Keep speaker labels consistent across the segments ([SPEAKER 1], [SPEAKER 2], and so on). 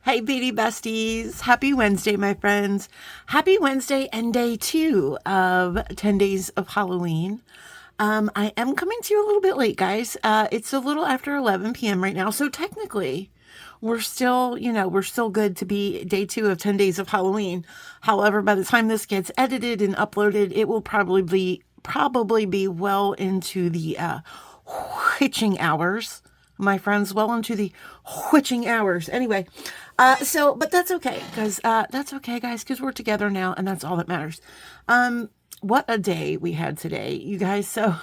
[SPEAKER 1] Hey, Beauty Besties. Happy Wednesday, my friends. Happy Wednesday and day 2 of 10 days of Halloween. I am coming to you a little bit late, guys. It's a little after 11 p.m. right now, so technically we're still, we're still good to be day 2 of 10 days of Halloween. However, by the time this gets edited and uploaded, it will probably be well into the witching hours, my friends, well into the witching hours. Anyway, but that's okay, guys, because we're together now, and that's all that matters. What a day we had today, you guys. So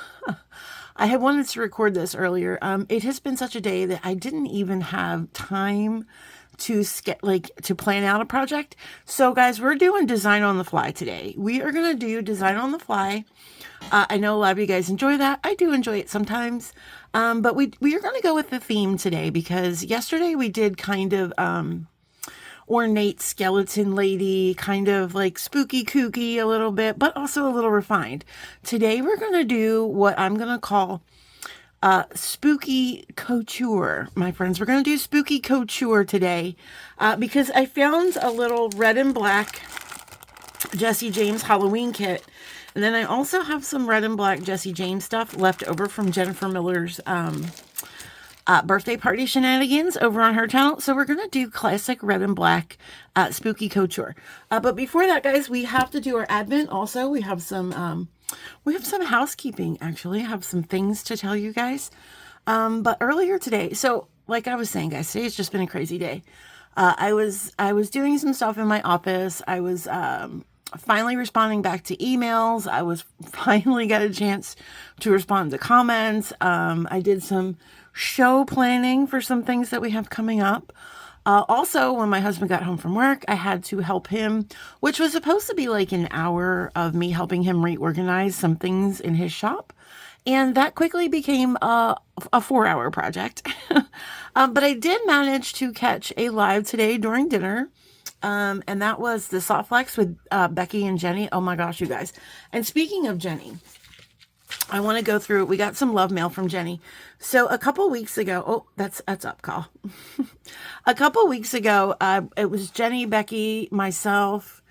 [SPEAKER 1] I had wanted to record this earlier. It has been such a day that I didn't even have time to plan out a project. So guys, we're doing design on the fly today. We are going to do design on the fly. I know a lot of you guys enjoy that. I do enjoy it sometimes. But we are going to go with the theme today, because yesterday we did kind of ornate skeleton lady, kind of like spooky kooky a little bit, but also a little refined. Today we're going to do what I'm going to call spooky couture, my friends. We're going to do spooky couture today because I found a little red and black Jesse James Halloween kit. And then I also have some red and black Jesse James stuff left over from Jennifer Miller's birthday party shenanigans over on her channel. So we're going to do classic red and black spooky couture. But before that, guys, we have to do our advent. Also, we have some housekeeping, actually. I have some things to tell you guys. But earlier today, so like I was saying, guys, today's just been a crazy day. I was doing some stuff in my office. I was finally responding back to emails. I was finally got a chance to respond to comments. I did some show planning for some things that we have coming up. Also, when my husband got home from work, I had to help him, which was supposed to be like an hour of me helping him reorganize some things in his shop. And that quickly became a 4-hour project. But I did manage to catch a live today during dinner. And that was the Soft Flex with Becky and Jenny. Oh my gosh, you guys. And speaking of Jenny, I want to go through, we got some love mail from Jenny. So a couple weeks ago, oh, that's up, call. A couple weeks ago, it was Jenny, Becky, myself,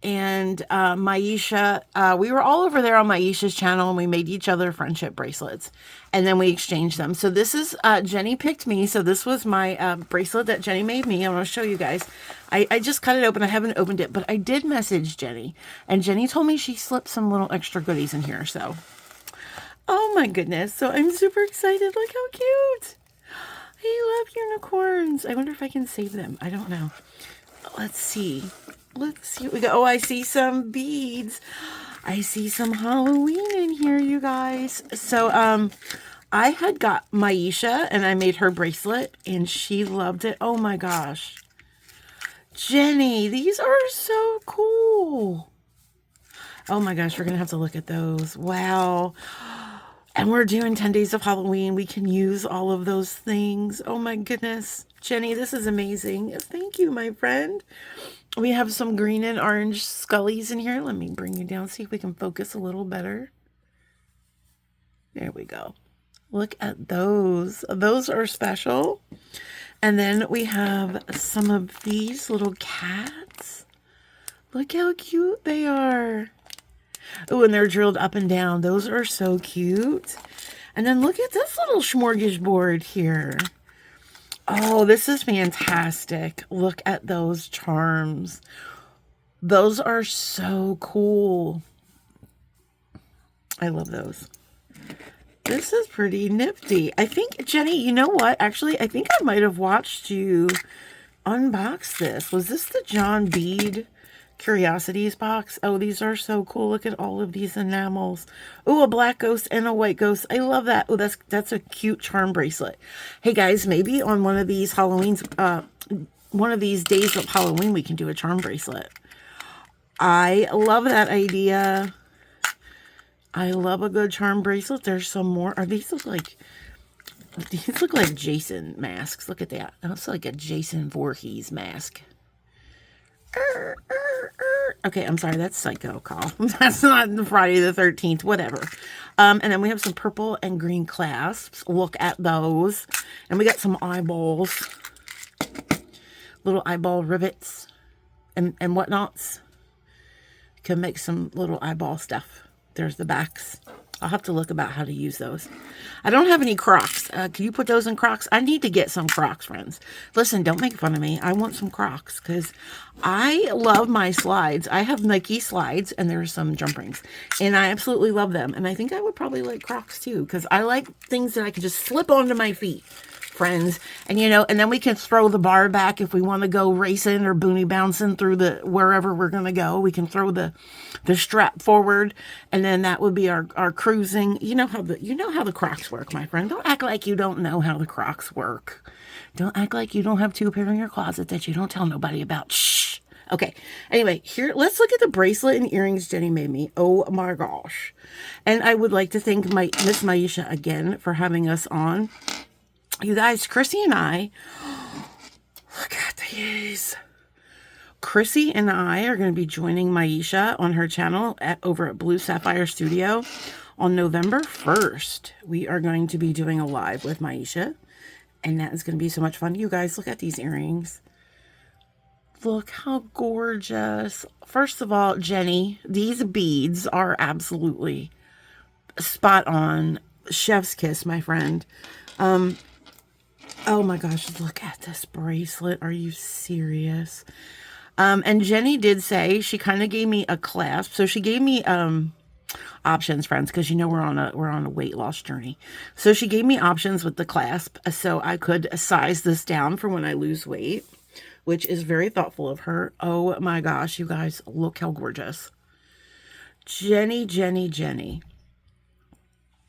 [SPEAKER 1] and Maisha. We were all over there on Maisha's channel, and we made each other friendship bracelets, and then we exchanged them. So this is Jenny picked me. So this was my bracelet that Jenny made me. I want to show you guys. I just cut it open. I haven't opened it, but I did message Jenny, and Jenny told me she slipped some little extra goodies in here. So, oh my goodness. So I'm super excited. Look how cute. I love unicorns. I wonder if I can save them. I don't know. Let's see. Let's see what we got. Oh, I see some beads. I see some Halloween in here, you guys. So, I had got Maisha, and I made her bracelet, and she loved it. Oh my gosh. Jenny, these are so cool. Oh my gosh, we're going to have to look at those. Wow. And we're doing 10 days of Halloween. We can use all of those things. Oh my goodness. Jenny, this is amazing. Thank you, my friend. We have some green and orange scullies in here. Let me bring you down, see if we can focus a little better. There we go. Look at those. Those are special. And then we have some of these little cats. Look how cute they are. Oh, and they're drilled up and down. Those are so cute. And then look at this little smorgasbord here. Oh, this is fantastic. Look at those charms. Those are so cool. I love those. This is pretty nifty. I think, Jenny, you know what? Actually, I think I might have watched you unbox this. Was this the John Bead Curiosities box? Oh, these are so cool. Look at all of these enamels. Oh, a black ghost and a white ghost. I love that. Oh, that's a cute charm bracelet. Hey guys, maybe on one of these one of these days of Halloween, we can do a charm bracelet. I love that idea. I love a good charm bracelet. There's some more. These look like Jason masks. Look at that. That looks like a Jason Voorhees mask. Okay, I'm sorry, that's Psycho Call. That's not Friday the 13th, whatever. And then we have some purple and green clasps. Look at those. And we got some eyeballs. little eyeball rivets and whatnots. Can make some little eyeball stuff. There's the backs. I'll have to look about how to use those. I don't have any Crocs. Can you put those in Crocs? I need to get some Crocs, friends. Listen, don't make fun of me. I want some Crocs because I love my slides. I have Nike slides and there's some jump rings. And I absolutely love them. And I think I would probably like Crocs too because I like things that I can just slip onto my feet, friends. And you know, and then we can throw the bar back if we want to go racing or boonie bouncing through the wherever we're going to go. We can throw the strap forward, and then that would be our cruising. You know how the Crocs work, my friend. Don't act like you don't know how the Crocs work. Don't act like you don't have 2 pair in your closet that you don't tell nobody about. Shh. Okay. Anyway, here, let's look at the bracelet and earrings Jenny made me. Oh my gosh. And I would like to thank Miss Maisha again for having us on. You guys, Chrissy and I, look at these. Chrissy and I are going to be joining Maisha on her channel over at Blue Sapphire Studio on November 1st. We are going to be doing a live with Maisha, and that is going to be so much fun. You guys, look at these earrings. Look how gorgeous. First of all, Jenny, these beads are absolutely spot on. Chef's kiss, my friend. Oh my gosh, look at this bracelet. Are you serious? And Jenny did say she kind of gave me a clasp. So she gave me options, friends, because you know we're on a weight loss journey. So she gave me options with the clasp so I could size this down for when I lose weight, which is very thoughtful of her. Oh my gosh, you guys, look how gorgeous. Jenny, Jenny, Jenny.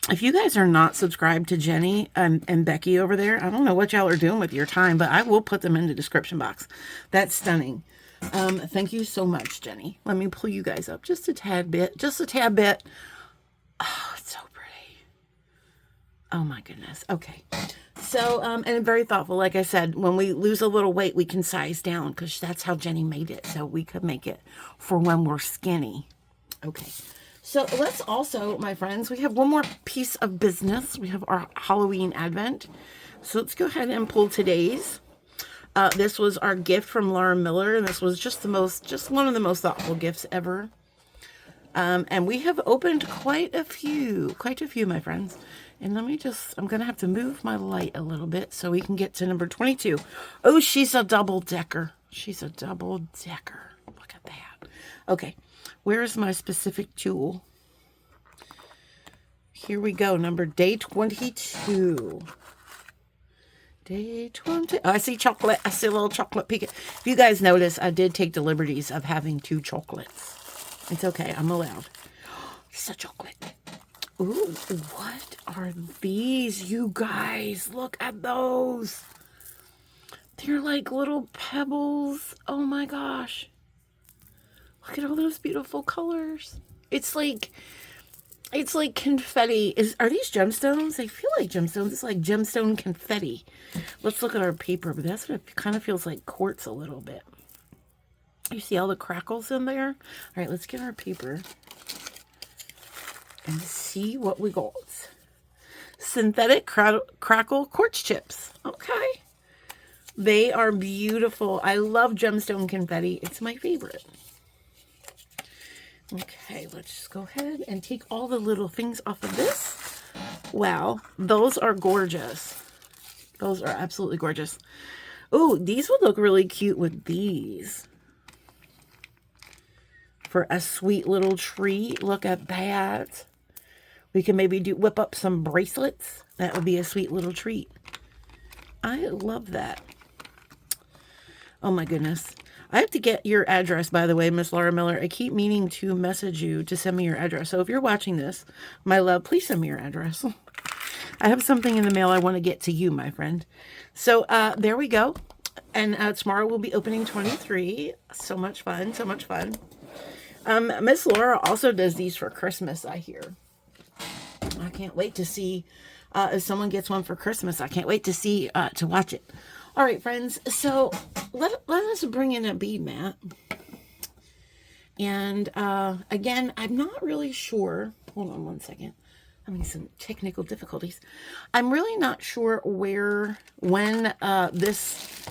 [SPEAKER 1] If you guys are not subscribed to Jenny and Becky over there, I don't know what y'all are doing with your time, but I will put them in the description box. That's stunning. Thank you so much, Jenny. Let me pull you guys up just a tad bit. Just a tad bit. Oh, it's so pretty. Oh my goodness. Okay. So, and very thoughtful. Like I said, when we lose a little weight, we can size down because that's how Jenny made it. So we could make it for when we're skinny. Okay. So let's also, my friends, we have one more piece of business. We have our Halloween Advent. So let's go ahead and pull today's. This was our gift from Laura Miller, and this was just one of the most thoughtful gifts ever. And we have opened quite a few, my friends. And I'm going to have to move my light a little bit so we can get to number 22. Oh, she's a double-decker. She's a double-decker. Look at that. Okay. Where's my specific tool? Here we go. Day 22. Day 20. Oh, I see chocolate. I see a little chocolate peek. If you guys notice, I did take the liberties of having 2 chocolates. It's okay. I'm allowed. It's a chocolate. Ooh, what are these, you guys? Look at those. They're like little pebbles. Oh my gosh. Look at all those beautiful colors. It's like confetti. Are these gemstones? They feel like gemstones. It's like gemstone confetti. Let's look at our paper, but that's what it kind of feels like quartz a little bit. You see all the crackles in there? All right, let's get our paper and see what we got. Synthetic crackle quartz chips. Okay. They are beautiful. I love gemstone confetti. It's my favorite. Okay, let's just go ahead and take all the little things off of this. Wow, those are gorgeous. Those are absolutely gorgeous. Oh, these would look really cute with these. For a sweet little treat. Look at that. We can maybe whip up some bracelets. That would be a sweet little treat. I love that. Oh my goodness. I have to get your address, by the way, Miss Laura Miller. I keep meaning to message you to send me your address. So if you're watching this, my love, please send me your address. I have something in the mail I want to get to you, my friend. So there we go. And tomorrow we'll be opening 23. So much fun. So much fun. Miss Laura also does these for Christmas, I hear. I can't wait to see if someone gets one for Christmas. I can't wait to see, to watch it. All right, friends, so let us bring in a bead mat. And again, I'm not really sure. Hold on one second. I'm having some technical difficulties. I'm really not sure when this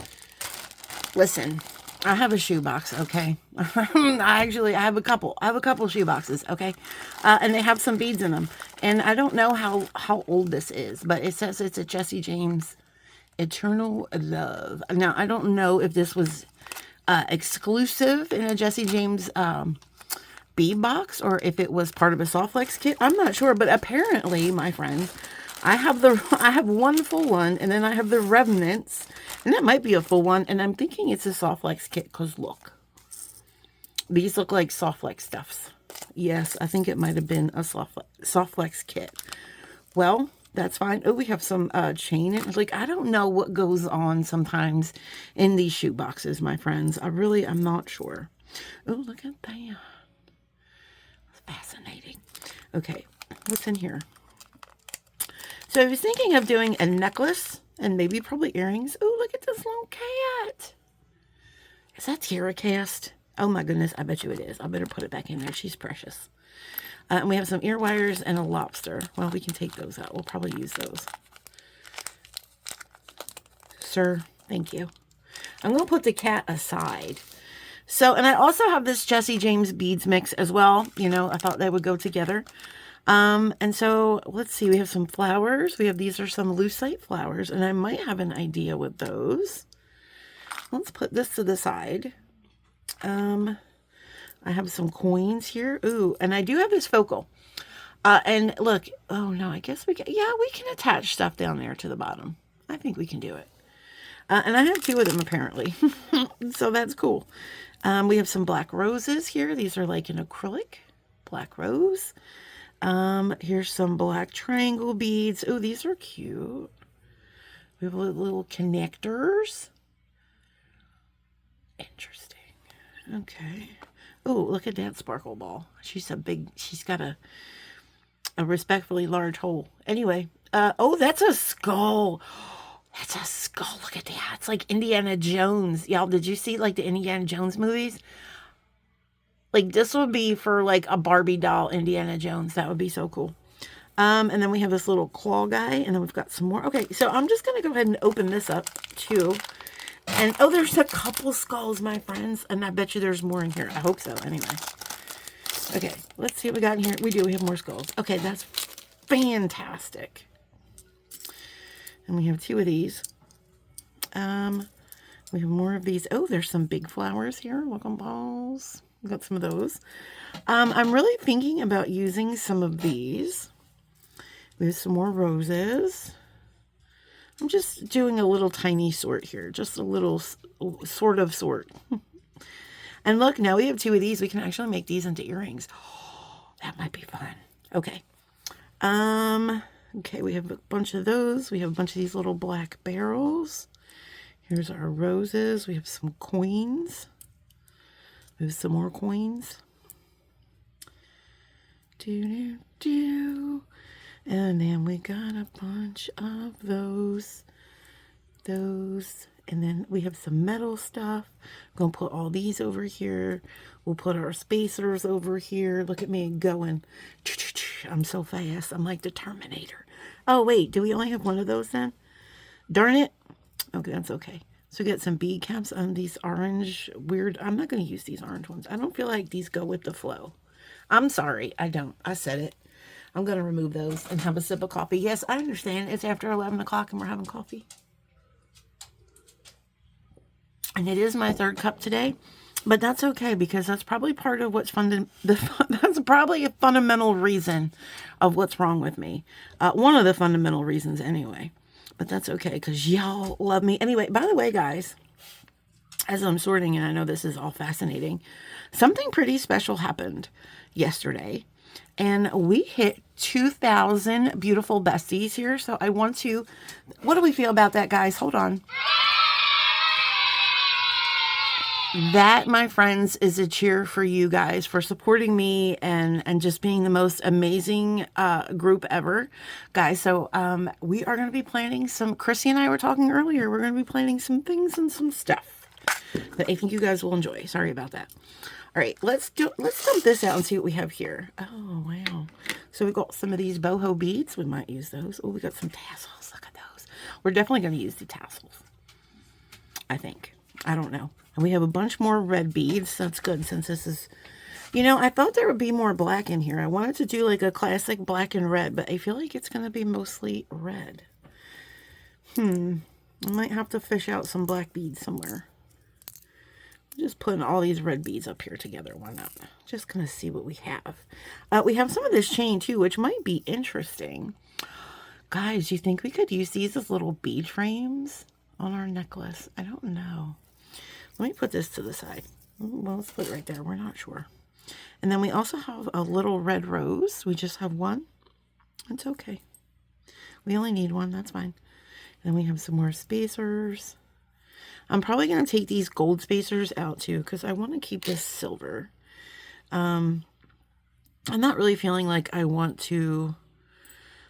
[SPEAKER 1] Listen, I have a shoebox, okay? I have a couple. I have a couple shoe boxes, okay? And they have some beads in them. And I don't know how old this is, but it says it's a Jesse James Eternal Love. Now, I don't know if this was exclusive in a Jesse James bead box or if it was part of a Softflex kit. I'm not sure, but apparently, my friends, I have one full one, and then I have the remnants, and that might be a full one, and I'm thinking it's a Softflex kit, because look, these look like Softflex stuffs. Yes, I think it might have been a Softflex kit. Well, that's fine. Oh, we have some chain. Like, I don't know what goes on sometimes in these shoe boxes, my friends. I'm not sure. Oh, look at that. Fascinating. Okay, what's in here? So I was thinking of doing a necklace and maybe probably earrings. Oh, look at this little cat. Is that Tierra cast? Oh my goodness, I bet you it is. I better put it back in there. She's precious. And we have some ear wires and a lobster. Well, we can take those out. We'll probably use those. Sir, thank you. I'm going to put the cat aside. So, and I also have this Jesse James beads mix as well. You know, I thought they would go together. And so let's see, we have some flowers. These are some lucite flowers, and I might have an idea with those. Let's put this to the side. I have some coins here. Ooh, and I do have this focal. And look, oh no, I guess we can attach stuff down there to the bottom. I think we can do it. And I have two of them apparently. So that's cool. We have some black roses here. These are like an acrylic black rose. Here's some black triangle beads. Oh, these are cute. We have little connectors. Interesting. Okay. Oh, look at that sparkle ball. She's got a respectfully large hole. Anyway, oh, that's a skull. That's a skull. Look at that. It's like Indiana Jones. Y'all, did you see like the Indiana Jones movies? Like, this would be for, like, a Barbie doll Indiana Jones. That would be so cool. And then we have this little claw guy. And then we've got some more. Okay, so I'm just going to go ahead and open this up, too. And, oh, there's a couple skulls, my friends. And I bet you there's more in here. I hope so, anyway. Okay, let's see what we got in here. We have more skulls. Okay, that's fantastic. And we have two of these. We have more of these. Oh, there's some big flowers here. Welcome balls. Got some of those. I'm really thinking about using some of these. We have some more roses. I'm just doing a little tiny sort here. Just a little sort. And look, now we have two of these. We can actually make these into earrings. Oh, that might be fun. Okay. Okay, we have a bunch of those. We have a bunch of these little black barrels. Here's our roses. We have some coins. There's some more coins. And then we got a bunch of those. And then we have some metal stuff. I'm going to put all these over here. We'll put our spacers over here. Look at me going. I'm so fast. I'm like the Terminator. Oh, wait. Do we only have one of those then? Darn it. Okay, that's okay. So we got some bead caps on these orange weird. I'm not going to use these orange ones. I don't feel like these go with the flow. I'm sorry. I don't. I said it. I'm going to remove those and have a sip of coffee. Yes, I understand. It's after 11 o'clock and we're having coffee. And it is my third cup today. But that's okay because that's probably part of what's that's probably a fundamental reason of what's wrong with me. One of the fundamental reasons anyway. But that's okay, because y'all love me. Anyway, by the way, guys, as I'm sorting, and I know this is all fascinating, something pretty special happened yesterday. And we hit 2,000 beautiful besties here. So I want to... What do we feel about that, guys? Hold on. That, my friends, is a cheer for you guys for supporting me and just being the most amazing group ever. Guys, so we are going to be planning some... Chrissy and I were talking earlier. We're going to be planning some things and some stuff that I think you guys will enjoy. Sorry about that. All right, let's dump this out and see what we have here. Oh, wow. So we got some of these boho beads. We might use those. Oh, we got some tassels. Look at those. We're definitely going to use the tassels, I think. I don't know. And we have a bunch more red beads. That's good since this is, you know, I thought there would be more black in here. I wanted to do like a classic black and red, but I feel like it's going to be mostly red. I might have to fish out some black beads somewhere. Just putting all these red beads up here together. Why not? Just going to see what we have. We have some of this chain too, which might be interesting. Guys, do you think we could use these as little bead frames on our necklace? I don't know. Let me put this to the side. Well, let's put it right there. We're not sure. And then we also have a little red rose. We just have one. It's okay. We only need one. That's fine. And then we have some more spacers. I'm probably going to take these gold spacers out too because I want to keep this silver. I'm not really feeling like I want to...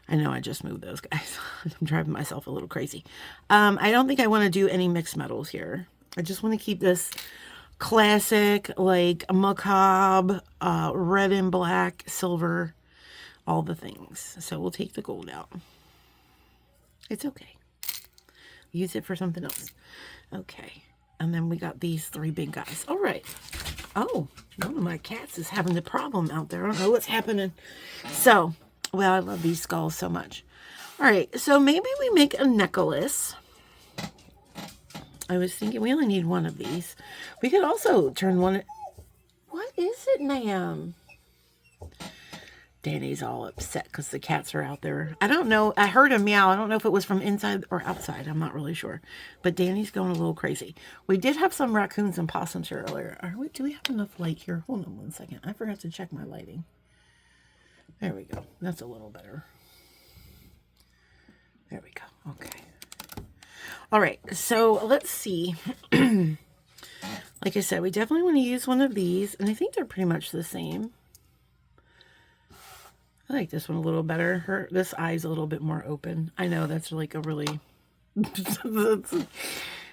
[SPEAKER 1] I know I just moved those guys. I'm driving myself a little crazy. I don't think I want to do any mixed metals here. I just want to keep this classic, like macabre, red and black, silver, all the things. So we'll take the gold out. It's okay. Use it for something else. Okay. And then we got these three big guys. All right. Oh, one of my cats is having a problem out there. I don't know what's happening. So... well, I love these skulls so much. All right, so maybe we make a necklace. I was thinking we only need one of these. We could also turn one... what is it, ma'am? Danny's all upset because the cats are out there. I don't know. I heard a meow. I don't know if it was from inside or outside. I'm not really sure. But Danny's going a little crazy. We did have some raccoons and possums here earlier. Do we have enough light here? Hold on one second. I forgot to check my lighting. There we go. That's a little better. There we go. Okay. All right. So let's see. Like I said, we definitely want to use one of these. And I think they're pretty much the same. I like this one a little better. This eye's a little bit more open. I know that's like a really...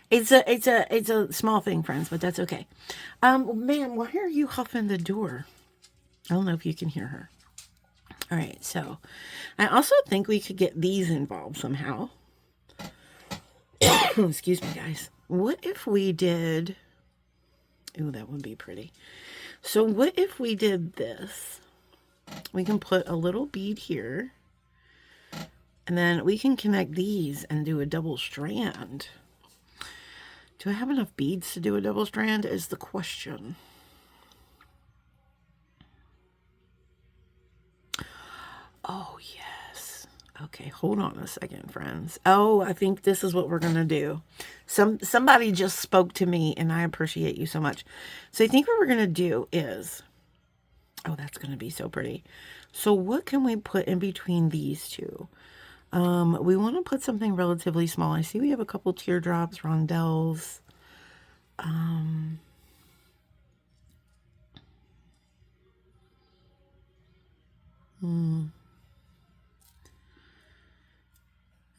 [SPEAKER 1] it's a small thing, friends, but that's okay. Ma'am, why are you huffing the door? I don't know if you can hear her. All right, so I also think we could get these involved somehow. Excuse me, guys. What if we did... ooh, that would be pretty. So what if we did this? We can put a little bead here. And then we can connect these and do a double strand. Do I have enough beads to do a double strand is the question. Oh, yes. Okay, hold on a second, friends. Oh, I think this is what we're going to do. Somebody just spoke to me, and I appreciate you so much. So I think what we're going to do is... oh, that's going to be so pretty. So what can we put in between these two? We want to put something relatively small. I see we have a couple teardrops, rondelles.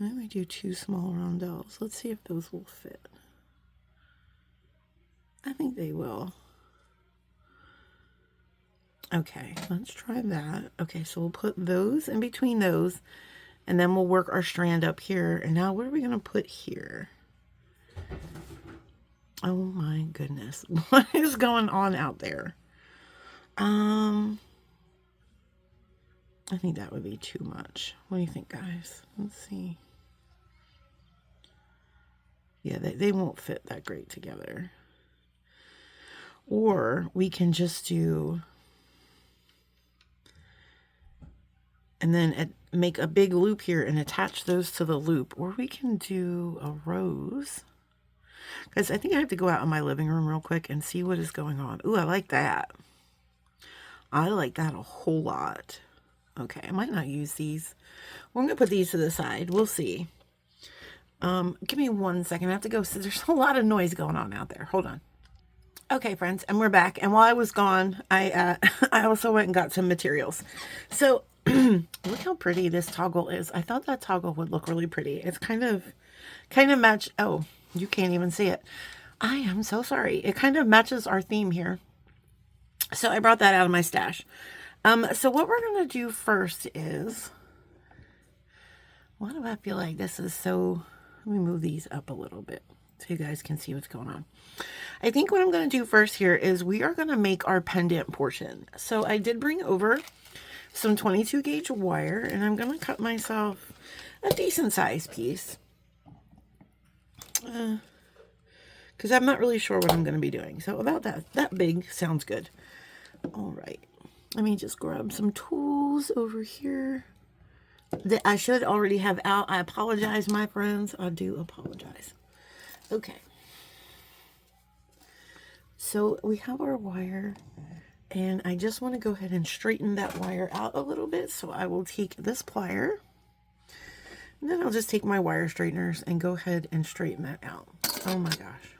[SPEAKER 1] Let me do two small rondelles. Let's see if those will fit. I think they will. Okay, let's try that. Okay, so we'll put those in between those, and then we'll work our strand up here. And now what are we going to put here? Oh my goodness. What is going on out there? I think that would be too much. What do you think, guys? Let's see. Yeah, they won't fit that great together. Or we can just do... and then make a big loop here and attach those to the loop. Or we can do a rose. Because I think I have to go out in my living room real quick and see what is going on. Ooh, I like that. I like that a whole lot. Okay, I might not use these. We're going to put these to the side. We'll see. Give me 1 second. I have to go. So there's a lot of noise going on out there. Hold on. Okay, friends, and we're back. And while I was gone, I also went and got some materials. So look how pretty this toggle is. I thought that toggle would look really pretty. It's kind of match. Oh, you can't even see it. I am so sorry. It kind of matches our theme here. So I brought that out of my stash. So what we're going to do first is, why do I feel like this is so, let me move these up a little bit. so you guys can see what's going on. I think what I'm going to do first here is we are going to make our pendant portion. So I did bring over some 22 gauge wire, and I'm going to cut myself a decent size piece. Because I'm not really sure what I'm going to be doing. So about that big sounds good. All right. Let me just grab some tools over here that I should already have out. I apologize, my friends. I do apologize. Okay. So we have our wire, and I just want to go ahead and straighten that wire out a little bit. So I will take this plier, and then I'll just take my wire straighteners and go ahead and straighten that out. Oh my gosh.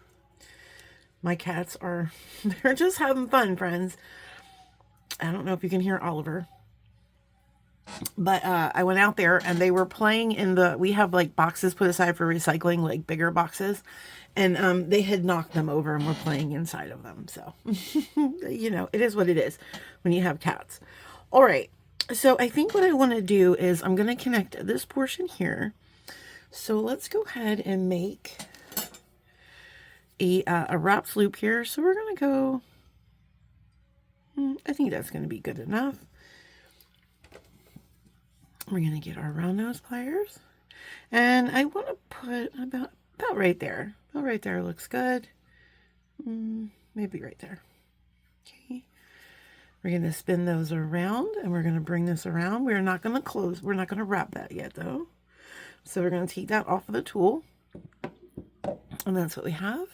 [SPEAKER 1] My cats are, they're just having fun, friends. I don't know if you can hear Oliver. But I went out there and they were playing in we have like boxes put aside for recycling, like bigger boxes. And they had knocked them over and were playing inside of them. So, you know, it is what it is when you have cats. All right. So I think what I want to do is I'm going to connect this portion here. So let's go ahead and make a wrapped loop here. So we're going to go, I think that's going to be good enough. We're going to get our round nose pliers, and I want to put about right there. About right there looks good. Maybe right there. Okay. We're going to spin those around, and we're going to bring this around. We're not going to close. We're not going to wrap that yet, though. So we're going to take that off of the tool, and that's what we have.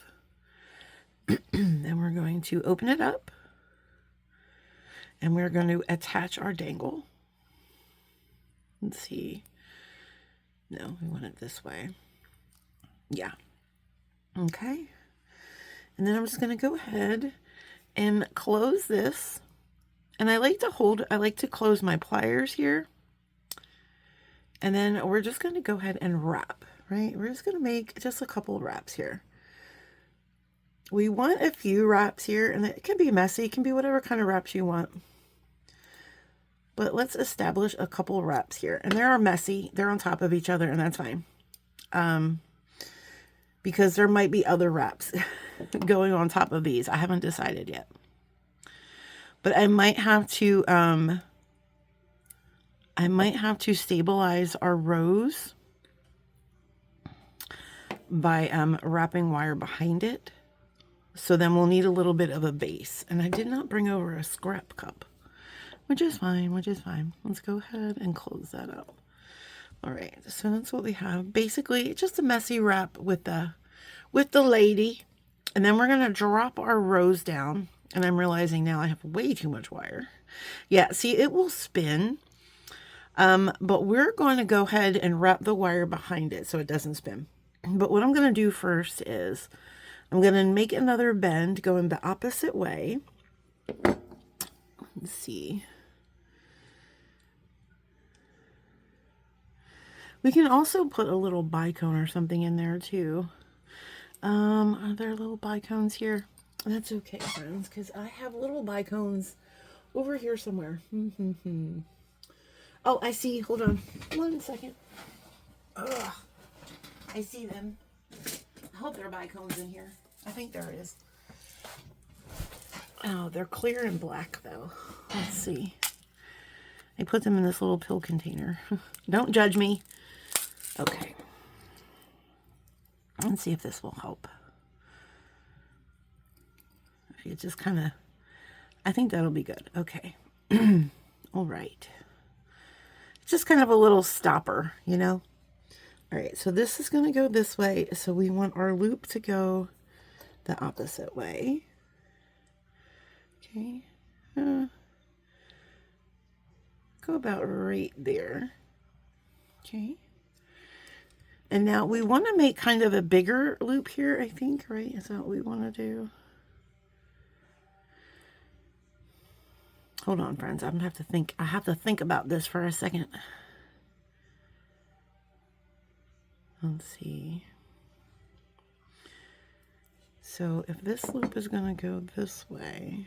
[SPEAKER 1] Then we're going to open it up, and we're going to attach our dangle. Let's see. No, we want it this way. Yeah. Okay. And then I'm just going to go ahead and close this. And I like to close my pliers here. And then we're just going to go ahead and wrap, right? We're just going to make just a couple of wraps here. We want a few wraps here, and it can be messy. It can be whatever kind of wraps you want. But let's establish a couple of wraps here. And they are messy. They're on top of each other, and that's fine. Because there might be other wraps going on top of these. I haven't decided yet. But I might have to stabilize our rows by wrapping wire behind it. So then we'll need a little bit of a base. And I did not bring over a scrap cup. Which is fine, which is fine. Let's go ahead and close that up. All right, so that's what we have. Basically, just a messy wrap with the lady. And then we're gonna drop our rows down. And I'm realizing now I have way too much wire. Yeah, see, it will spin. But we're going to go ahead and wrap the wire behind it so it doesn't spin. But what I'm gonna do first is I'm gonna make another bend going the opposite way. Let's see. We can also put a little bicone or something in there too. Are there little bicones here? That's okay, friends, because I have little bicones over here somewhere. Oh, I see. Hold on. 1 second. Ugh. I see them. I hope there are bicones in here. I think there is. Oh, they're clear and black, though. Let's see. I put them in this little pill container. Don't judge me. Okay. Let's see if this will help. If you just kind of... I think that'll be good. Okay. All right. It's just kind of a little stopper, you know? All right, so this is going to go this way. So we want our loop to go the opposite way. Okay. Go about right there. Okay. And now we want to make kind of a bigger loop here, I think, right? Is that what we want to do? Hold on, friends. I'm gonna have to think. I have to think about this for a second. Let's see. So if this loop is gonna go this way,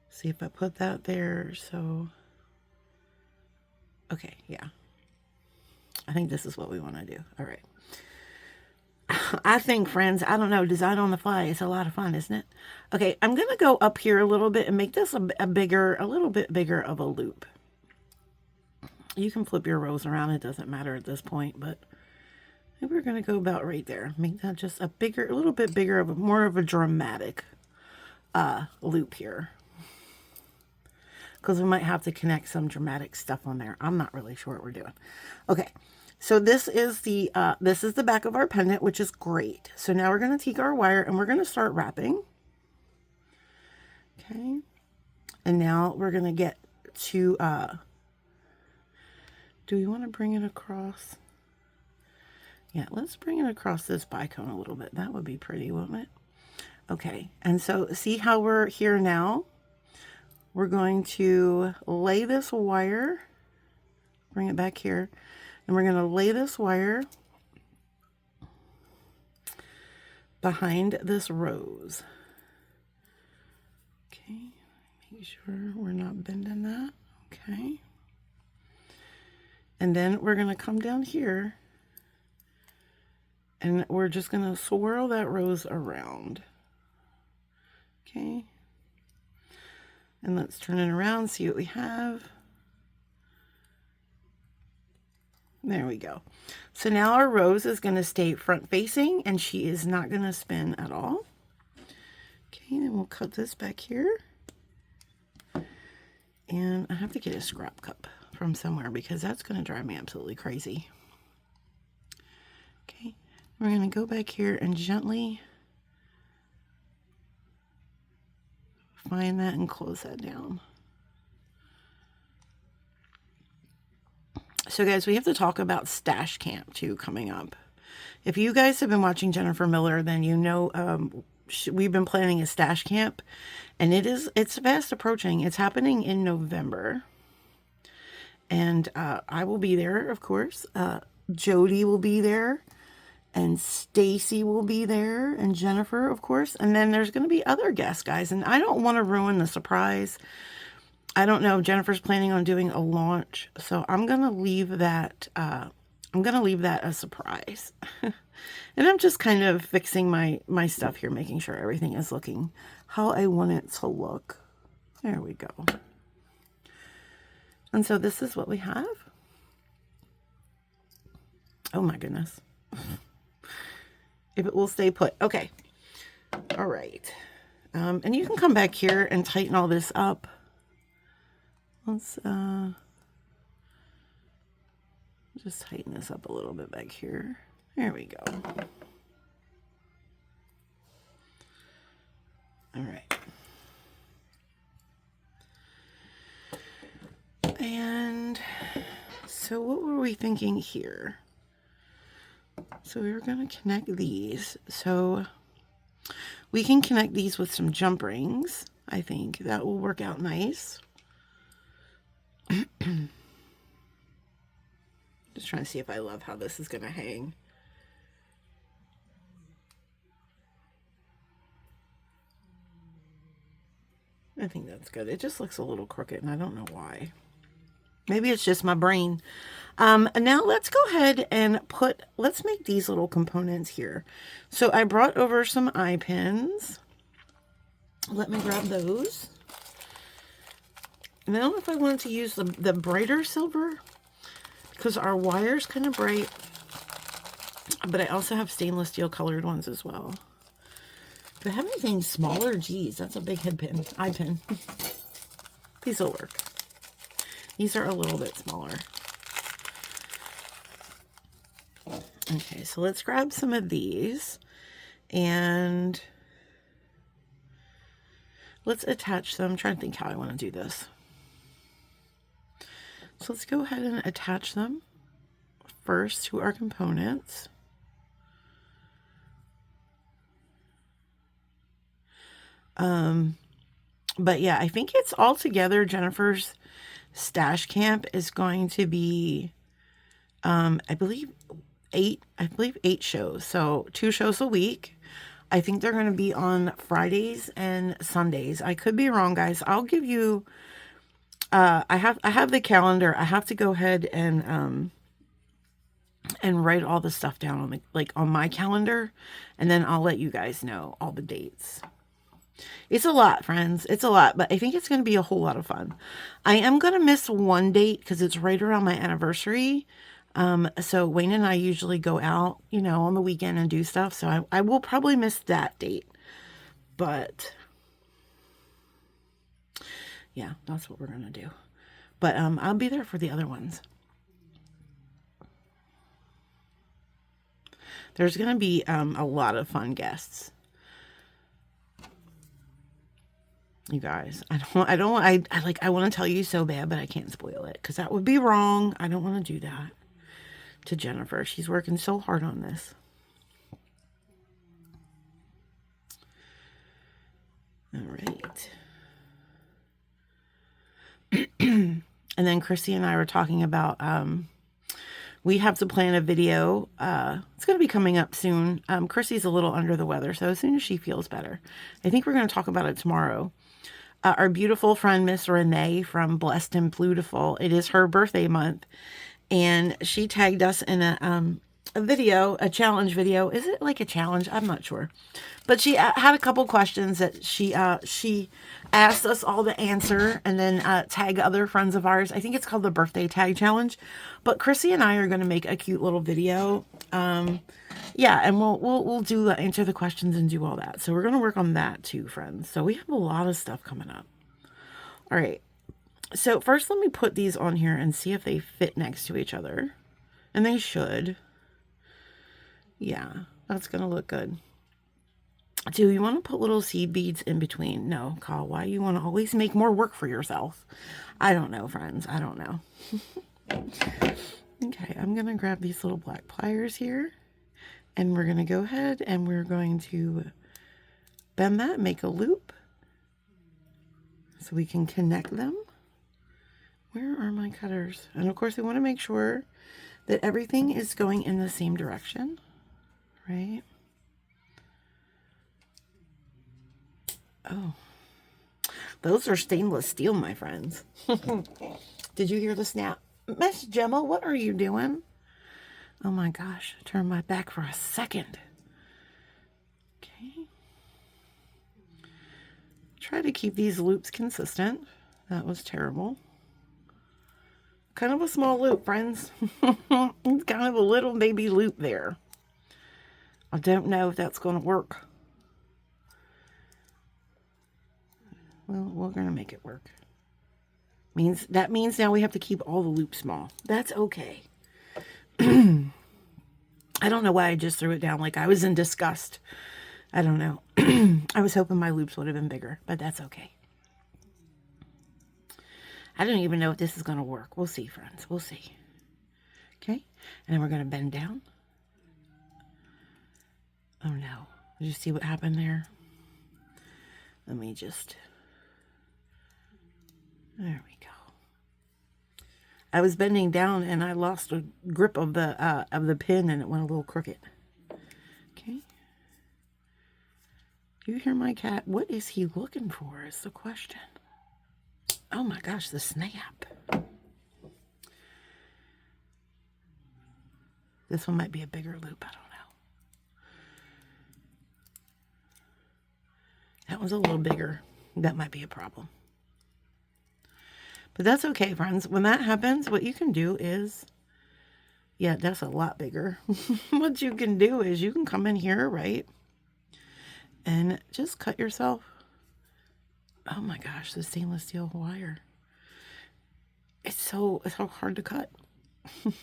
[SPEAKER 1] see if I put that there. So, okay, yeah. I think this is what we want to do. All right. I think, friends, I don't know, design on the fly is a lot of fun, isn't it? Okay, I'm going to go up here a little bit and make this a little bit bigger of a loop. You can flip your rows around. It doesn't matter at this point, but maybe we're going to go about right there. Make that just a little bit bigger of more of a dramatic loop here. Because we might have to connect some dramatic stuff on there. I'm not really sure what we're doing. Okay. So this is the back of our pendant, which is great. So now we're going to take our wire and we're going to start wrapping. Okay. And now we're going to get to, do we want to bring it across? Yeah, let's bring it across this bicone a little bit. That would be pretty, wouldn't it? Okay. And so see how we're here now? We're going to lay this wire, bring it back here. And we're going to lay this wire behind this rose. Okay, make sure we're not bending that. Okay. And then we're going to come down here and we're just going to swirl that rose around. Okay. And let's turn it around, see what we have. There we go. So now our rose is going to stay front facing and she is not going to spin at all. Okay, then we'll cut this back here. And I have to get a scrap cup from somewhere because that's going to drive me absolutely crazy. Okay, we're going to go back here and gently find that and close that down. So guys, we have to talk about Stash Camp too coming up. If you guys have been watching Jennifer Miller, then you know we've been planning a Stash Camp, and it's fast approaching. It's happening in November, and I will be there, of course. Jody will be there, and Stacy will be there, and Jennifer, of course. And then there's going to be other guests, guys, and I don't want to ruin the surprise. I don't know. Jennifer's planning on doing a launch, so I'm going to leave that a surprise. And I'm just kind of fixing my stuff here, making sure everything is looking how I want it to look. There we go. And so this is what we have. Oh my goodness. If it will stay put. Okay. All right. And you can come back here and tighten all this up. Let's just tighten this up a little bit back here. There we go. All right. And so what were we thinking here? So we were going to connect these. So we can connect these with some jump rings. I think that will work out nice. Just trying to see if I love how this is going to hang. I think that's good. It just looks a little crooked and I don't know why. Maybe it's just my brain. And now let's go ahead and let's make these little components here. So I brought over some eye pins. Let me grab those. And I don't know if I wanted to use the brighter silver because our wire's kind of bright. But I also have stainless steel colored ones as well. Do I have anything smaller? Geez, that's a big eye pin. These will work. These are a little bit smaller. Okay, so let's grab some of these and let's attach them. I'm trying to think how I want to do this. So let's go ahead and attach them first to our components. But yeah, I think it's all together. Jennifer's Stash Camp is going to be, I believe 8 shows. So 2 shows a week. I think they're going to be on Fridays and Sundays. I could be wrong, guys. I'll give you, I have the calendar. I have to go ahead and, and write all the stuff down on the, like on my calendar, and then I'll let you guys know all the dates. It's a lot, friends. It's a lot, but I think it's going to be a whole lot of fun. I am going to miss one date because it's right around my anniversary. So Wayne and I usually go out, you know, on the weekend and do stuff. So I will probably miss that date. But yeah, that's what we're going to do. But I'll be there for the other ones. There's going to be a lot of fun guests. You guys, I want to tell you so bad, but I can't spoil it because that would be wrong. I don't want to do that to Jennifer. She's working so hard on this. All right. And then Chrissy and I were talking about, we have to plan a video. It's going to be coming up soon. Chrissy's a little under the weather, so as soon as she feels better, I think we're going to talk about it tomorrow. Our beautiful friend, Miss Renee from Blessed and Beautiful. It is her birthday month, and she tagged us in a video, a challenge video. Is it like a challenge? I'm not sure. But she had a couple questions that she asked us all to answer, and then tag other friends of ours. I think it's called the birthday tag challenge. But Chrissy and I are going to make a cute little video. Yeah, and we'll do answer the questions and do all that. So we're going to work on that too, friends. So we have a lot of stuff coming up. All right. So first, let me put these on here and see if they fit next to each other. And they should. Yeah, that's going to look good. Do you want to put little seed beads in between? No, Kyle, why you want to always make more work for yourself? I don't know, friends. I don't know. Okay, I'm going to grab these little black pliers here. And we're going to go ahead and we're going to bend that, make a loop. So we can connect them. Where are my cutters? And of course, we want to make sure that everything is going in the same direction. Right? Oh, those are stainless steel, my friends. Did you hear the snap? Miss Gemma, what are you doing? Oh my gosh, turn my back for a second. Okay. Try to keep these loops consistent. That was terrible. Kind of a small loop, friends. It's kind of a little baby loop there. I don't know if that's going to work. Well, we're going to make it work. That means now we have to keep all the loops small. That's okay. I don't know why I just threw it down like I was in disgust. I don't know. I was hoping my loops would have been bigger, but that's okay. I don't even know if this is going to work. We'll see, friends. We'll see. Okay. And then we're going to bend down. Oh, no. Did you see what happened there? Let me just... There we go. I was bending down and I lost a grip of the pin and it went a little crooked. Okay. Do you hear my cat? What is he looking for is the question. Oh my gosh, the snap. This one might be a bigger loop. I don't know. That one's a little bigger. That might be a problem. But that's okay, friends. When that happens, what you can do is, yeah, that's a lot bigger. What you can do is you can come in here, right? And just cut yourself. Oh my gosh, the stainless steel wire. It's so hard to cut. Okay.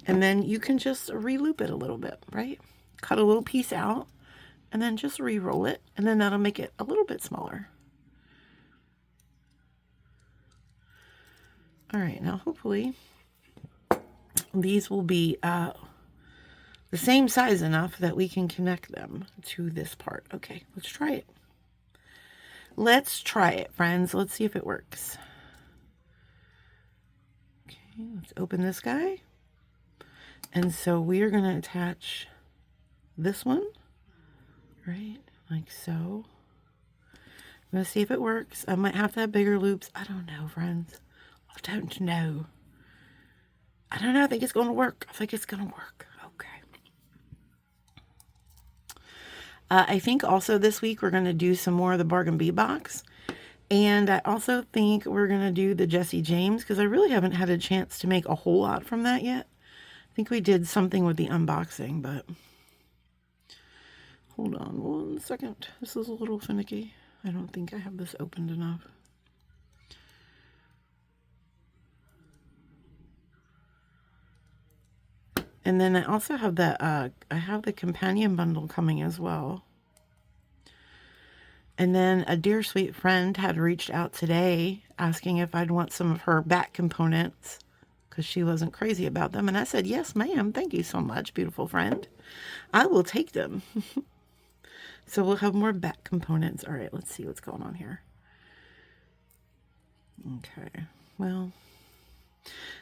[SPEAKER 1] And then you can just re-loop it a little bit, right? Cut a little piece out and then just re-roll it. And then that'll make it a little bit smaller. All right, now hopefully these will be the same size enough that we can connect them to this part. Okay, let's try it. Let's try it, friends. Let's see if it works. Okay, let's open this guy. And so we are going to attach this one, right, like so. I'm going to see if it works. I might have to have bigger loops. I don't know, friends. I don't know. I don't know. I think it's going to work. I think it's going to work. Okay. I think also this week we're going to do some more of the Bargain Bee box. And I also think we're going to do the Jessie James because I really haven't had a chance to make a whole lot from that yet. I think we did something with the unboxing, but hold on one second. This is a little finicky. I don't think I have this opened enough. And then I also have that, I have the companion bundle coming as well. And then a dear sweet friend had reached out today asking if I'd want some of her back components because she wasn't crazy about them. And I said, yes, ma'am. Thank you so much, beautiful friend. I will take them. So we'll have more back components. All right, let's see what's going on here. Okay, well,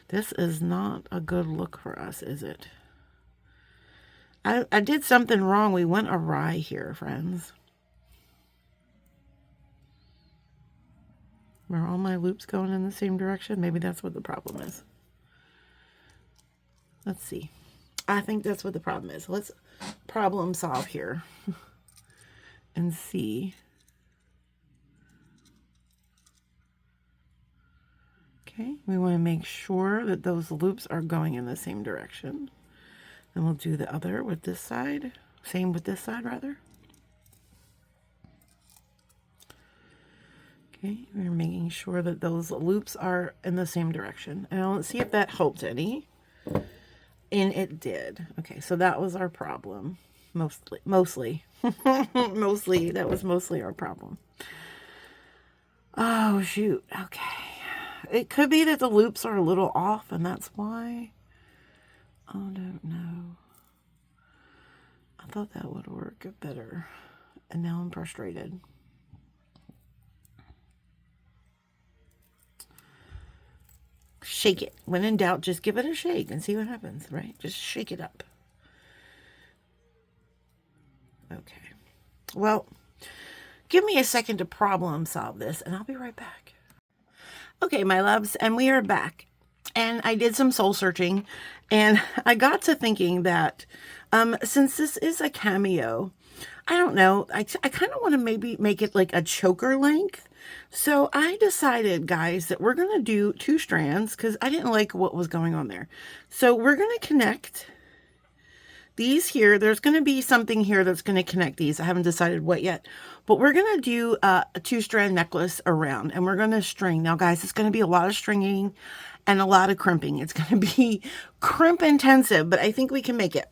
[SPEAKER 1] this is not a good look for us, is it? I did something wrong. We went awry here, friends. Are all my loops going in the same direction? Maybe that's what the problem is. Let's see. I think that's what the problem is. Let's problem solve here and see. Okay, we want to make sure that those loops are going in the same direction. And we'll do the other with this side. Same with this side, rather. Okay, we're making sure that those loops are in the same direction. And let's see if that helped any. And it did. Okay, so that was our problem. Mostly. Mostly, that was mostly our problem. Oh, shoot. Okay. It could be that the loops are a little off, and that's why. I don't know. I thought that would work better. And now I'm frustrated. Shake it. When in doubt, just give it a shake and see what happens, right? Just shake it up. Okay. Well, give me a second to problem solve this, and I'll be right back. Okay, my loves, and we are back. And I did some soul searching, and I got to thinking that since this is a cameo, I don't know, I kind of want to maybe make it like a choker length. So I decided, guys, that we're going to do 2 strands because I didn't like what was going on there. So we're going to connect these here. There's going to be something here that's going to connect these. I haven't decided what yet, but we're going to do a 2-strand necklace around, and we're going to string. Now, guys, it's going to be a lot of stringing and a lot of crimping. It's going to be crimp intensive, but I think we can make it.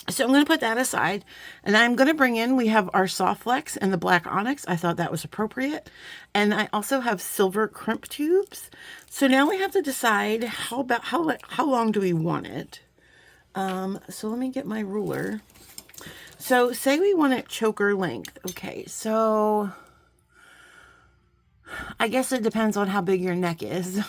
[SPEAKER 1] So I'm going to put that aside, and I'm going to bring in, we have our soft flex and the black onyx. I thought that was appropriate. And I also have silver crimp tubes. So now we have to decide how long do we want it? So let me get my ruler. So say we want it choker length. Okay, so I guess it depends on how big your neck is.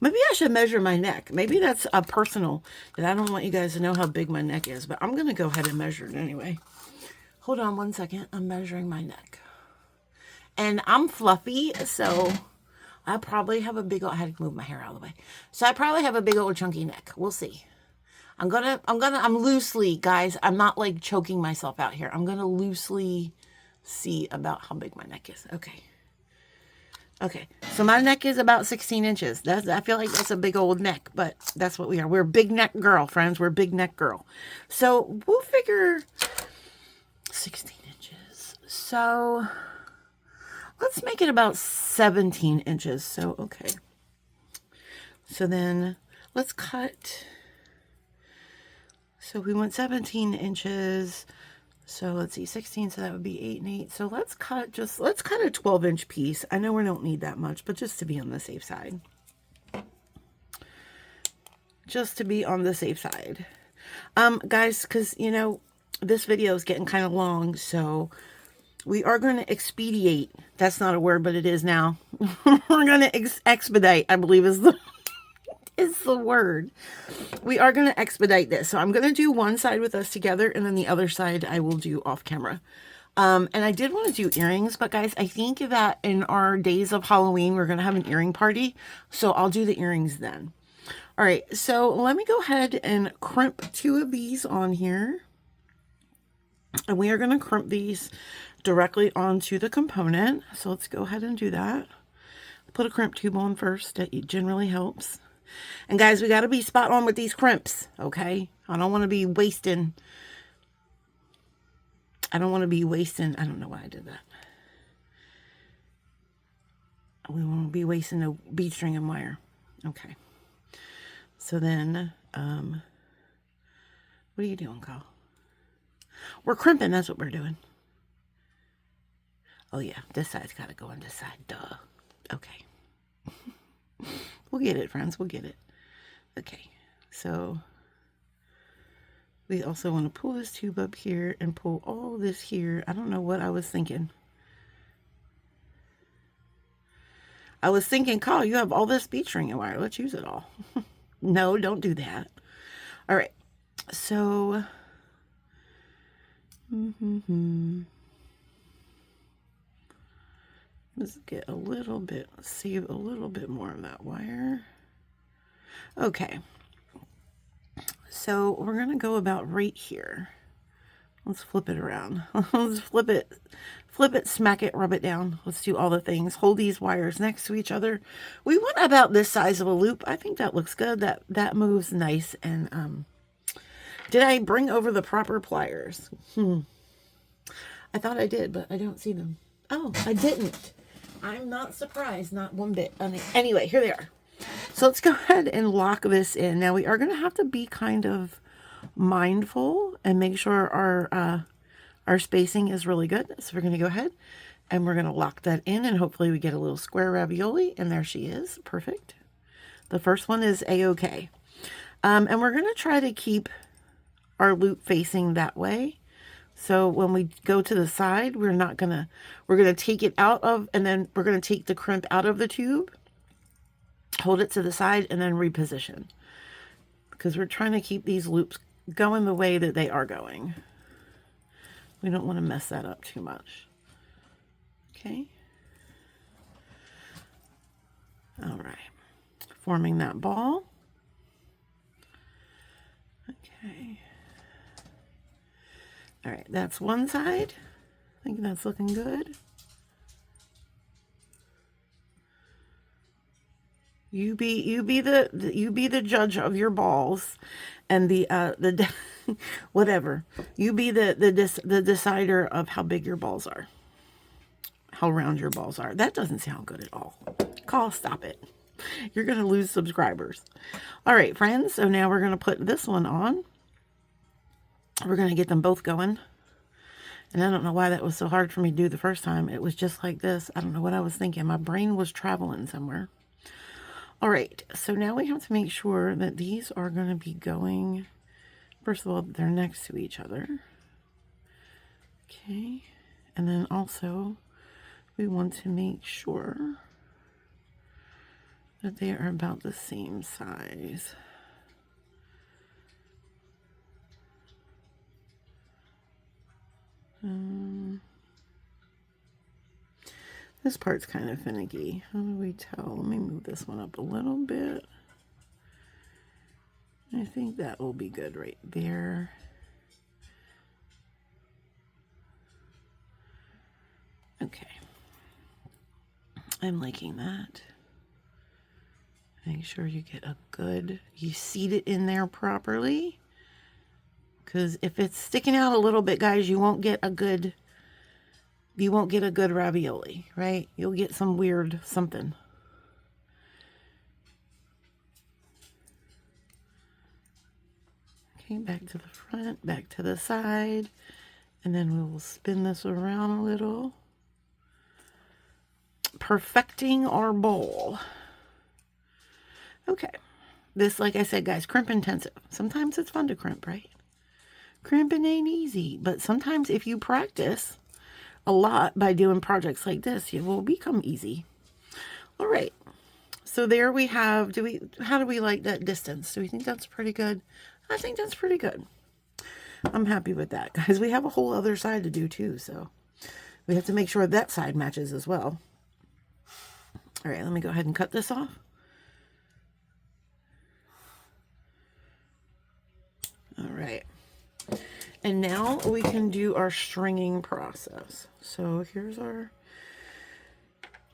[SPEAKER 1] Maybe I should measure my neck. Maybe that's a personal, that I don't want you guys to know how big my neck is, but I'm going to go ahead and measure it anyway. Hold on one second. I'm measuring my neck. And I'm fluffy, so I probably have a big old, I had to move my hair out of the way. So I probably have a big old chunky neck. We'll see. I'm loosely, guys, I'm not like choking myself out here. I'm going to loosely see about how big my neck is. Okay. Okay, so my neck is about 16 inches. I feel like that's a big old neck, but that's what we are. We're a big neck girl, friends. We're a big neck girl. So we'll figure 16 inches. So let's make it about 17 inches. So, okay. So then let's cut. So we want 17 inches. So let's see, 16, so that would be 8 and 8. So let's cut a 12-inch piece. I know we don't need that much, but just to be on the safe side. Just to be on the safe side. Guys, because, you know, this video is getting kind of long, so we are going to expedite. That's not a word, but it is now. We're going to expedite, I believe is the word. We are going to expedite this. So I'm going to do one side with us together, and then the other side I will do off camera. And I did want to do earrings, but guys, I think that in our days of Halloween, we're going to have an earring party. So I'll do the earrings then. All right, so let me go ahead and crimp 2 of these on here. And we are going to crimp these directly onto the component. So let's go ahead and do that. Put a crimp tube on first. That generally helps. And guys, we got to be spot on with these crimps, okay? I don't want to be wasting. I don't know why I did that. We won't be wasting no bead string and wire. Okay. So then, what are you doing, Kyle? We're crimping, that's what we're doing. Oh yeah, this side's got to go on this side, duh. Okay. We'll get it, friends, we'll get it. Okay, so we also want to pull this tube up here and pull all this here. I don't know what I was thinking. I was thinking, Kyle, you have all this bead string and wire. Let's use it all. No, don't do that. All right, so... Let's get a little bit, save a little bit more of that wire. Okay, so we're gonna go about right here. Let's flip it around. Let's flip it, smack it, rub it down. Let's do all the things. Hold these wires next to each other. We want about this size of a loop. I think that looks good. That moves nice. And did I bring over the proper pliers? I thought I did, but I don't see them. Oh, I didn't. I'm not surprised, not one bit. Anyway, here they are. So let's go ahead and lock this in. Now we are going to have to be kind of mindful and make sure our spacing is really good. So we're going to go ahead and we're going to lock that in, and hopefully we get a little square ravioli. And there she is. Perfect. The first one is A-okay. And we're going to try to keep our loop facing that way. So when we go to the side, we're going to take it out of, and then we're going to take the crimp out of the tube, hold it to the side, and then reposition. Because we're trying to keep these loops going the way that they are going. We don't want to mess that up too much. Okay. All right. Forming that ball. Okay. All right, that's one side. I think that's looking good. You be the judge of your balls, and the whatever. You be the decider of how big your balls are, how round your balls are. That doesn't sound good at all. Call, stop it. You're gonna lose subscribers. All right, friends. So now we're gonna put this one on. We're going to get them both going. And I don't know why that was so hard for me to do the first time. It was just like this. I don't know what I was thinking. My brain was traveling somewhere. All right. So now we have to make sure that these are going to be going. First of all, they're next to each other. Okay. And then also we want to make sure that they are about the same size. This part's kind of finicky. How do we tell? Let me move this one up a little bit. I think that will be good right there. Okay. I'm liking that. Make sure you get a good, you seat it in there properly. Because if it's sticking out a little bit, guys, you won't get a good ravioli, right? You'll get some weird something. Okay, back to the front, back to the side, and then we will spin this around a little. Perfecting our bowl. Okay. This, like I said, guys, crimp intensive. Sometimes it's fun to crimp, right? Crimping ain't easy, but sometimes if you practice a lot by doing projects like this, it will become easy. All right, so there we have, how do we like that distance? Do we think that's pretty good? I think that's pretty good. I'm happy with that, guys. We have a whole other side to do too, so we have to make sure that side matches as well. All right, let me go ahead and cut this off. All right. And now we can do our stringing process. So here's our...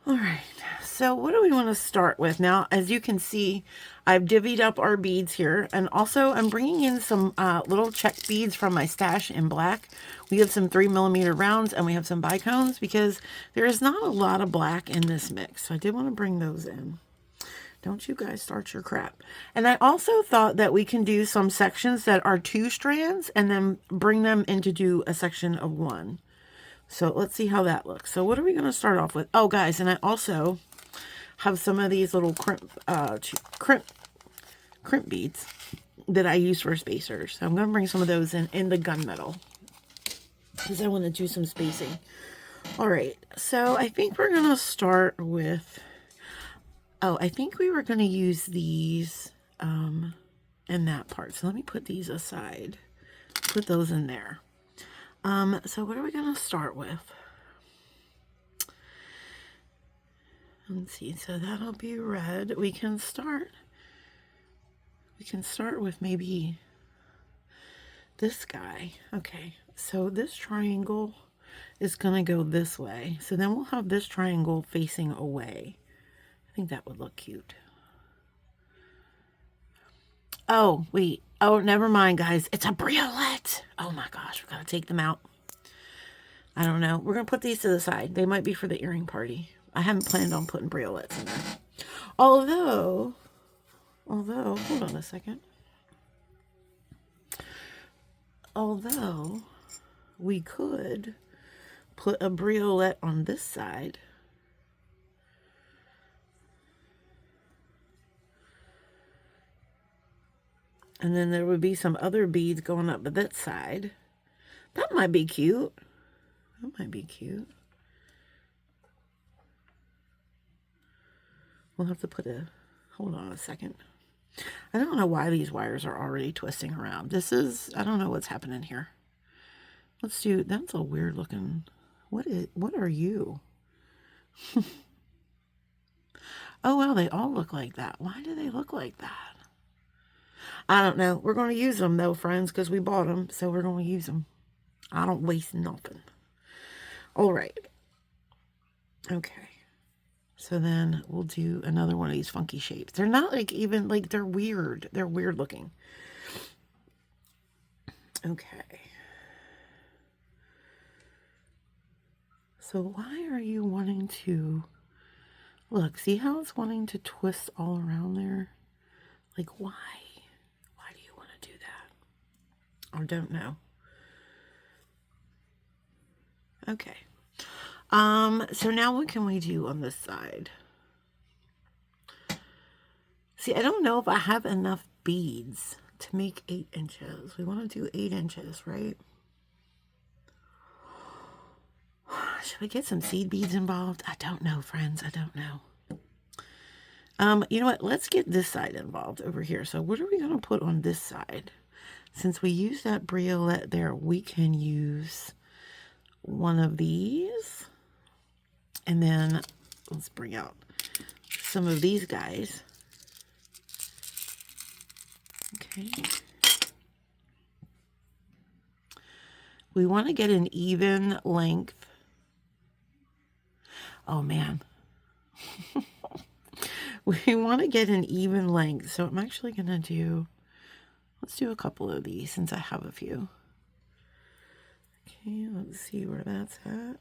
[SPEAKER 1] All right, so what do we want to start with? Now, as you can see, I've divvied up our beads here, and also I'm bringing in some little check beads from my stash in black. We have some 3mm rounds, and we have some bicones, because there is not a lot of black in this mix. So I did want to bring those in. Don't you guys start your crap. And I also thought that we can do some sections that are 2 strands, and then bring them into do a section of 1. So let's see how that looks. So what are we going to start off with? Oh, guys, and I also have some of these little crimp beads that I use for spacers. So I'm going to bring some of those in the gunmetal, because I want to do some spacing. All right, so I think we're going to start with... Oh, I think we were going to use these in that part. So let me put these aside. Put those in there. So what are we going to start with? Let's see. So that'll be red. We can start with maybe this guy. Okay. So this triangle is going to go this way. So then we'll have this triangle facing away. I think that would look cute. Oh, wait. Oh, never mind, guys. It's a briolette. Oh my gosh, we gotta take them out. I don't know. We're gonna put these to the side. They might be for the earring party. I haven't planned on putting briolettes in there. Although, hold on a second. Although, we could put a briolette on this side. And then there would be some other beads going up that side. That might be cute. That might be cute. We'll have to put a... Hold on a second. I don't know why these wires are already twisting around. This is... I don't know what's happening here. Let's do... That's a weird looking... What are you? Oh, well, they all look like that. Why do they look like that? I don't know. We're going to use them, though, friends, because we bought them, so we're going to use them. I don't waste nothing. All right. Okay. So then we'll do another one of these funky shapes. They're not like even, like, they're weird. They're weird looking. Okay. So why are you wanting to... Look, see how it's wanting to twist all around there? Like, why? Why do you want to do that? I don't know. Okay. So now what can we do on this side? See, I don't know if I have enough beads to make 8 inches. We want to do 8 inches, right? Should we get some seed beads involved? I don't know, friends. I don't know. You know what? Let's get this side involved over here. So what are we going to put on this side? Since we use that briolette there, we can use one of these. And then let's bring out some of these guys. Okay. We want to get an even length. Oh, man. We want to get an even length. So I'm actually going to do, let's do a couple of these since I have a few. Okay, let's see where that's at.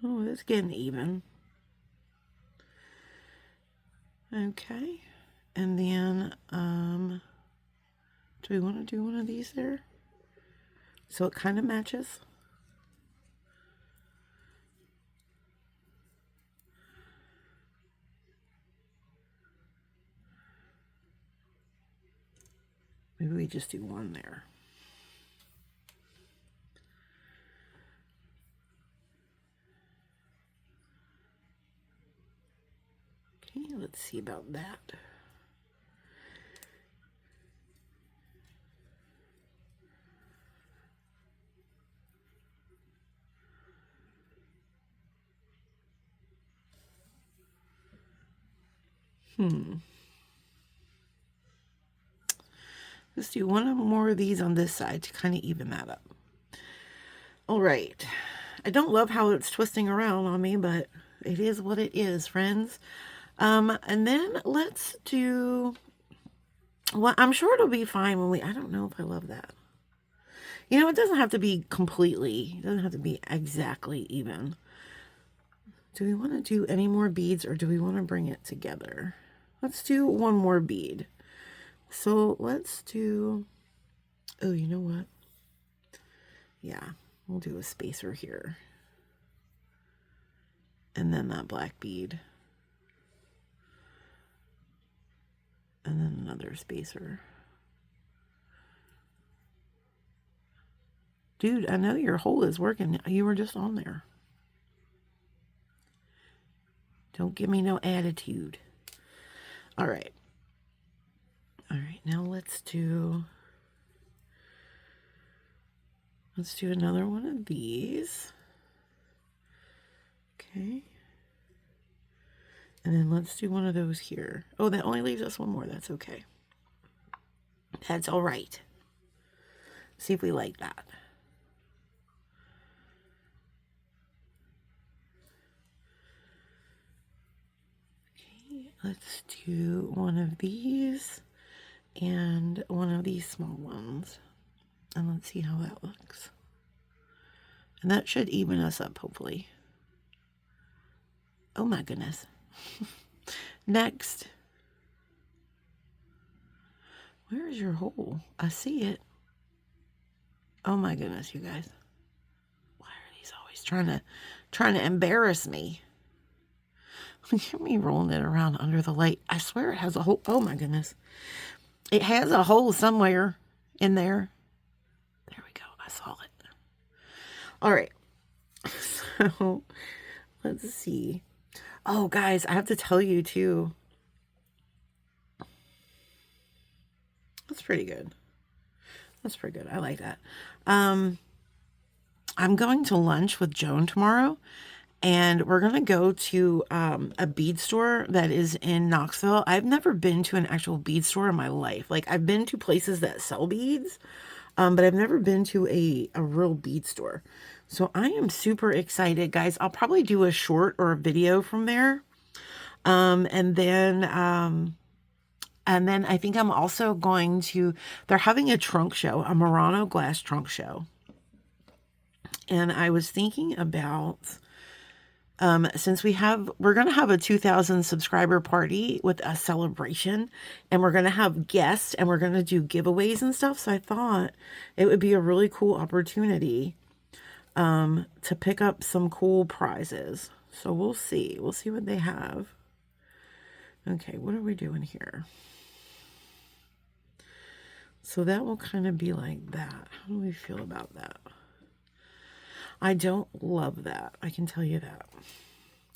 [SPEAKER 1] Oh, it's getting even. Okay. And then, do we want to do one of these there? So it kind of matches. Maybe we just do one there. Okay, let's see about that. Let's do one more of these on this side to kind of even that up. All right. I don't love how it's twisting around on me, but it is what it is, friends. And then let's do, well, I'm sure it'll be fine when I don't know if I love that. You know, it doesn't have to be completely, it doesn't have to be exactly even. Do we want to do any more beads or do we want to bring it together? Let's do one more bead. So let's do, oh, you know what? Yeah, we'll do a spacer here. And then that black bead. And then another spacer. Dude, I know your hole is working. You were just on there. Don't give me no attitude. All right. All right, now let's do another one of these. Okay. And then let's do one of those here. Oh, that only leaves us one more. That's okay. That's all right. See if we like that. Okay, let's do one of these and one of these small ones. And let's see how that looks. And that should even us up, hopefully. Oh my goodness. Next. Where is your hole? I see it. Oh my goodness, you guys. Why are these always trying to embarrass me? Look at me rolling it around under the light. I swear it has a hole. Oh my goodness. It has a hole somewhere in there. There we go. I saw it. All right. So let's see. Oh, guys, I have to tell you too. That's pretty good. That's pretty good. I like that. I'm going to lunch with Joan tomorrow, and we're going to go to a bead store that is in Knoxville. I've never been to an actual bead store in my life. Like, I've been to places that sell beads, but I've never been to a real bead store. So I am super excited, guys. I'll probably do a short or a video from there. And then I think I'm also going to, they're having a trunk show, a Murano glass trunk show. And I was thinking about, since we're going to have a 2,000 subscriber party with a celebration, and we're going to have guests, and we're going to do giveaways and stuff. So I thought it would be a really cool opportunity to pick up some cool prizes. So we'll see. We'll see what they have. Okay, what are we doing here? So that will kind of be like that. How do we feel about that? I don't love that. I can tell you that.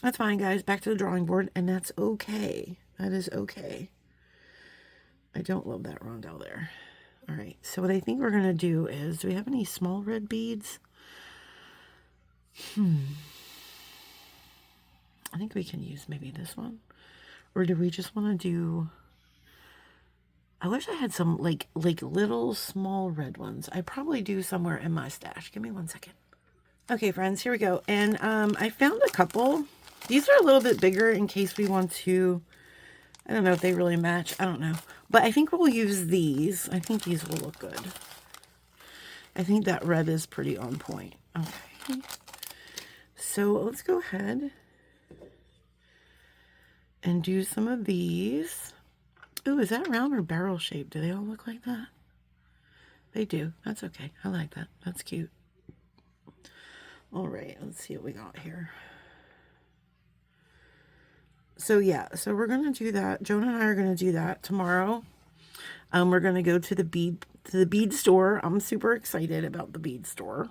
[SPEAKER 1] That's fine, guys. Back to the drawing board, and that's okay. That is okay. I don't love that rondelle there. All right, so what I think we're going to do is, do we have any small red beads? I think we can use maybe this one. Or do we just want to do... I wish I had some like little small red ones. I probably do somewhere in my stash. Give me 1 second. Okay, friends, here we go. And I found a couple. These are a little bit bigger in case we want to... I don't know if they really match. I don't know. But I think we'll use these. I think these will look good. I think that red is pretty on point. Okay. So let's go ahead and do some of these. Ooh, is that round or barrel shaped? Do they all look like that? They do. That's okay. I like that. That's cute. All right, let's see what we got here. So yeah, so we're gonna do that. Joan and I are gonna do that tomorrow. We're gonna go to the bead store. I'm super excited about the bead store.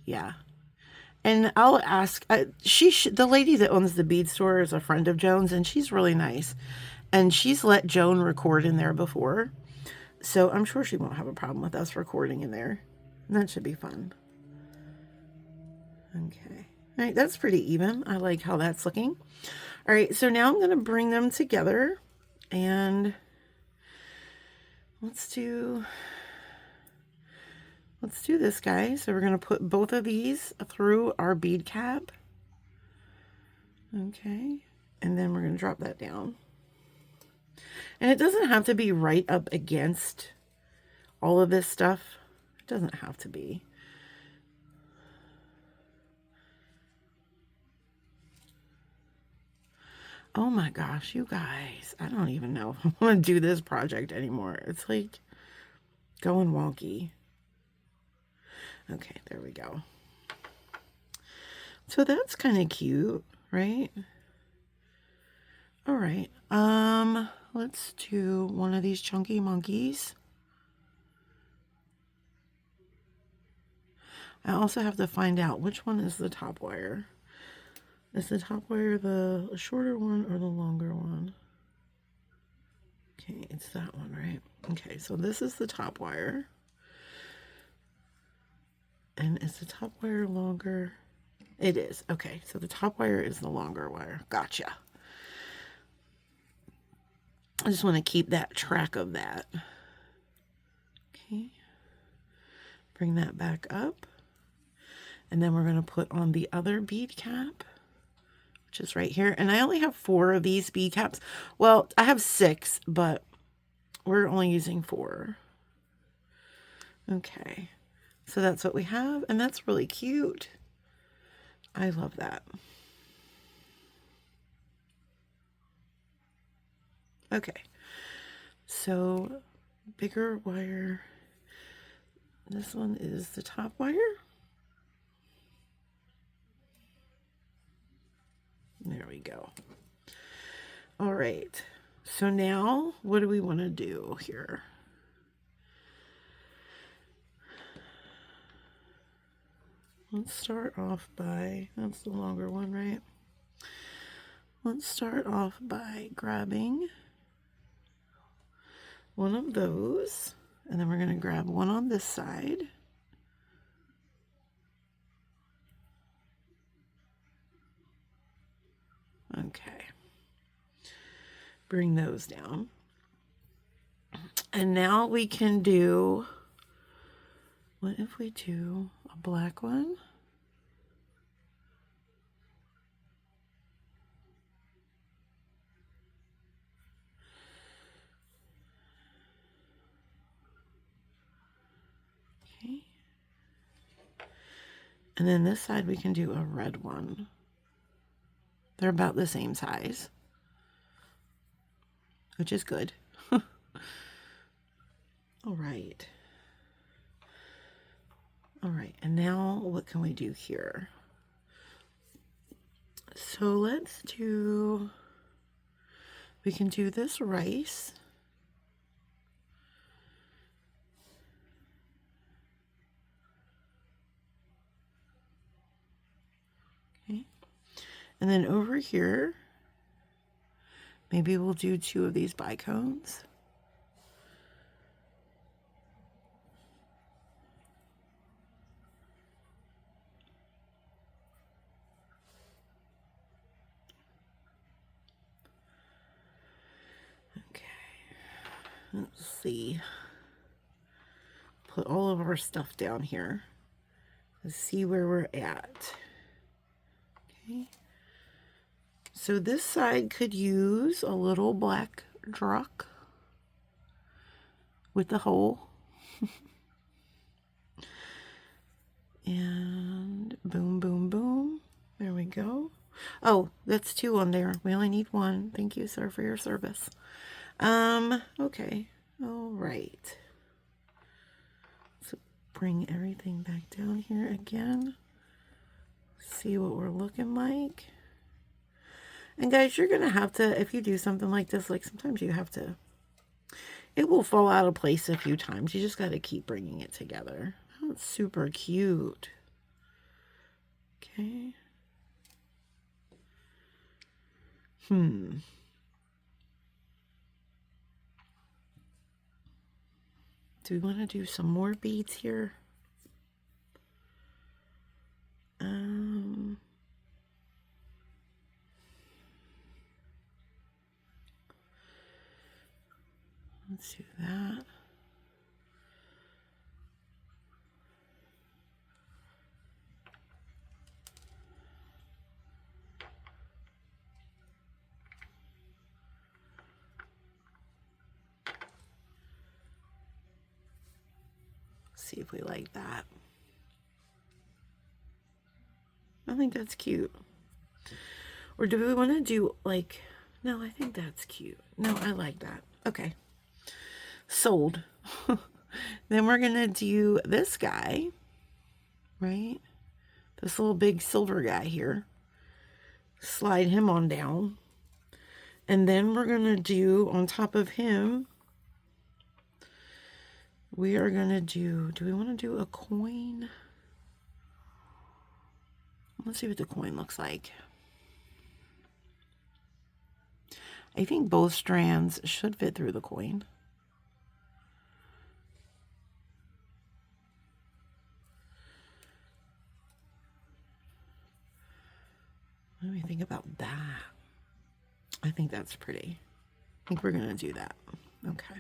[SPEAKER 1] Yeah. And I'll ask, the lady that owns the bead store is a friend of Joan's, and she's really nice. And she's let Joan record in there before. So I'm sure she won't have a problem with us recording in there. And that should be fun. Okay. All right, that's pretty even. I like how that's looking. All right, so now I'm going to bring them together, and let's do this, guys. So we're going to put both of these through our bead cap. Okay, and then we're going to drop that down. And it doesn't have to be right up against all of this stuff. It doesn't have to be. Oh my gosh, you guys. I don't even know if I want to do this project anymore. It's like going wonky. Okay, there we go. So that's kind of cute, right? All right. Let's do one of these chunky monkeys. I also have to find out which one is the top wire. Is the top wire the shorter one or the longer one? Okay, it's that one, right? Okay, so this is the top wire. And is the top wire longer? It is. Okay, so the top wire is the longer wire. Gotcha. I just want to keep that track of that. Okay. Bring that back up. And then we're going to put on the other bead cap, which is right here. And I only have 4 of these bead caps. Well, I have 6, but we're only using 4. Okay. So that's what we have. And that's really cute. I love that. Okay. So bigger wire. This one is the top wire. There we go. All right. So now what do we want to do here? Let's start off by, that's the longer one, right? Let's start off by grabbing one of those, and then we're going to grab one on this side. Okay. Bring those down. And now we can do, what if we do a black one? Okay. And then this side we can do a red one. They're about the same size, which is good. All right. All right, and now what can we do here? So let's do, we can do this rice. Okay. And then over here, maybe we'll do 2 of these bicones. Okay, let's see. Put all of our stuff down here. Let's see where we're at. Okay. So this side could use a little black druck with the hole. And boom, boom, boom. There we go. Oh, that's 2 on there. We only need 1. Thank you, sir, for your service. Okay. All right. So bring everything back down here again. See what we're looking like. And guys, you're going to have to, if you do something like this, like sometimes you have to, it will fall out of place a few times. You just got to keep bringing it together. Oh, it's super cute. Okay. Do we want to do some more beads here? Let's do that. See if we like that. I think that's cute. Or do we want to do like, no, I think that's cute. No, I like that. Okay. Sold. Then we're going to do this guy, right? This little big silver guy here. Slide him on down. And then we're going to do on top of him, we are going to do we want to do a coin? Let's see what the coin looks like. I think both strands should fit through the coin. What do we think about that? I think that's pretty. I think we're going to do that. Okay.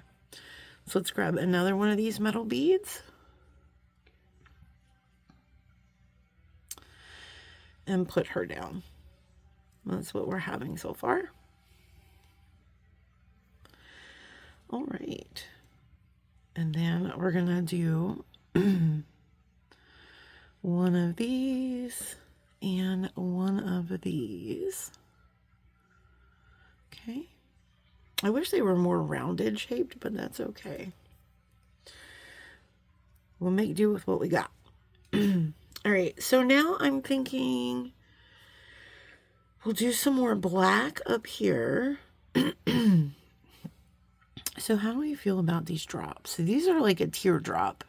[SPEAKER 1] So let's grab another one of these metal beads. And put her down. That's what we're having so far. All right. And then we're going to do one of these and one of these. Okay. I wish they were more rounded shaped, but that's okay. We'll make do with what we got. All right, so now I'm thinking we'll do some more black up here. So how do we feel about these drops? So these are like a teardrop,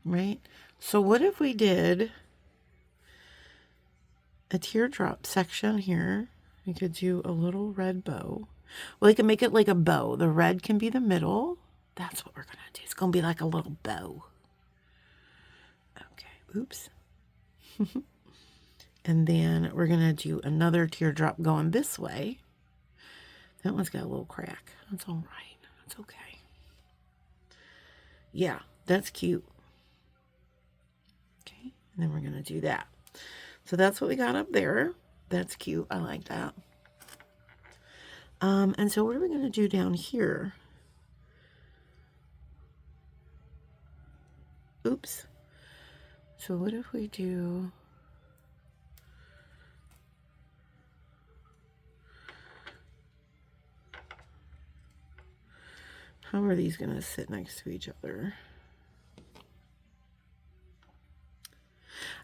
[SPEAKER 1] right? So what if we did a teardrop section here? We could do a little red bow. Well, we can make it like a bow. The red can be the middle. That's what we're going to do. It's going to be like a little bow. Okay, oops. And then we're going to do another teardrop going this way. That one's got a little crack. That's all right. That's okay. Yeah, that's cute. Okay, and then we're going to do that. So that's what we got up there. That's cute. I like that. And so what are we going to do down here? Oops. So what if we do... How are these going to sit next to each other?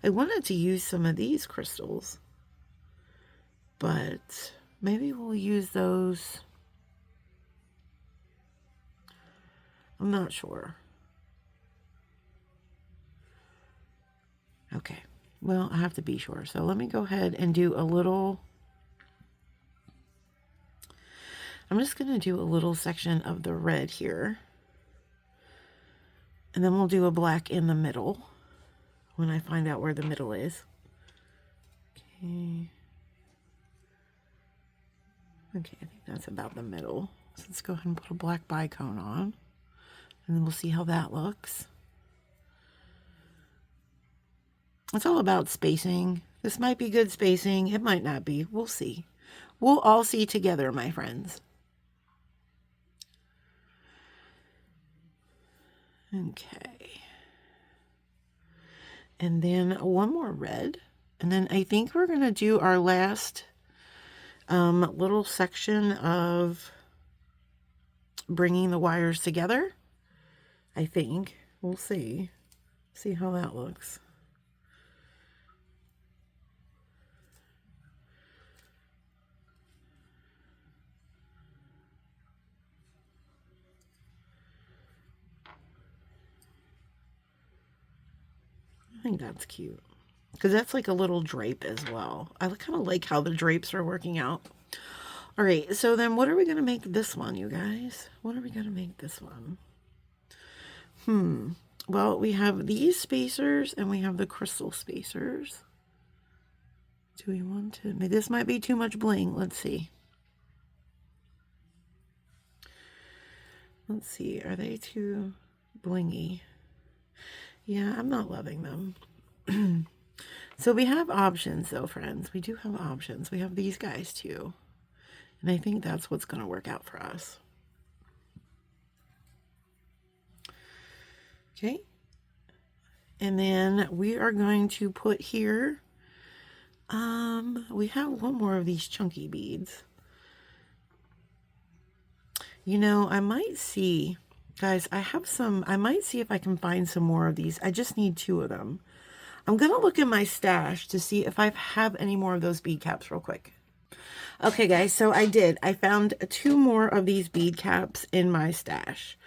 [SPEAKER 1] I wanted to use some of these crystals, but maybe we'll use those. I'm not sure. Okay, well, I have to be sure. So let me go ahead and do a little... I'm just going to do a little section of the red here. And then we'll do a black in the middle when I find out where the middle is. Okay. Okay, I think that's about the middle. So let's go ahead and put a black bicone on. And then we'll see how that looks. It's all about spacing. This might be good spacing. It might not be. We'll see. We'll all see together, my friends. Okay. And then one more red. And then I think we're going to do our last little section of bringing the wires together. I think. We'll see. See how that looks. I think that's cute. Because that's like a little drape as well. I kind of like how the drapes are working out. All right, so then what are we going to make this one, you guys? What are we going to make this one? Well, we have these spacers and we have the crystal spacers. Do we want to... This might be too much bling. Let's see. let's see, are they too blingy? Yeah, I'm not loving them. So we have options though, friends. We do have options. We have these guys too. And I think that's what's going to work out for us. Okay. And then we are going to put here, we have one more of these chunky beads. You know, I might see, guys, I might see if I can find some more of these. I just need 2 of them. I'm going to look in my stash to see if I have any more of those bead caps real quick. Okay, guys, so I found 2 more of these bead caps in my stash.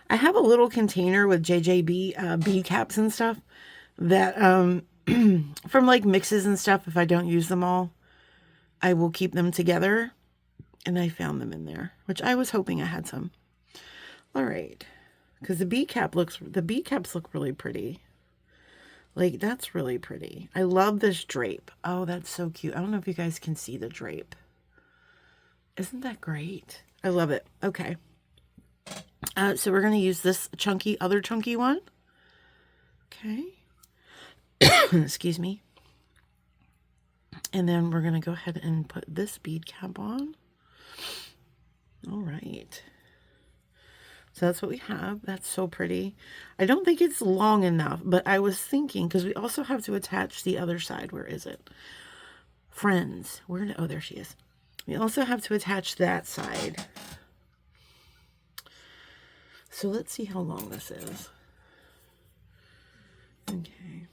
[SPEAKER 1] I have a little container with JJB bead caps and stuff that, from like mixes and stuff, if I don't use them all, I will keep them together. And I found them in there, which I was hoping I had some. All right. Because the bead caps look really pretty. Like, that's really pretty. I love this drape. Oh, that's so cute. I don't know if you guys can see the drape. Isn't that great? I love it. Okay. So we're going to use this other chunky one. Okay. Excuse me. And then we're going to go ahead and put this bead cap on. All right. So that's what we have. That's so pretty. I don't think it's long enough, but I was thinking, because we also have to attach the other side. Where is it? Friends. Oh, there she is. We also have to attach that side. So let's see how long this is. Okay.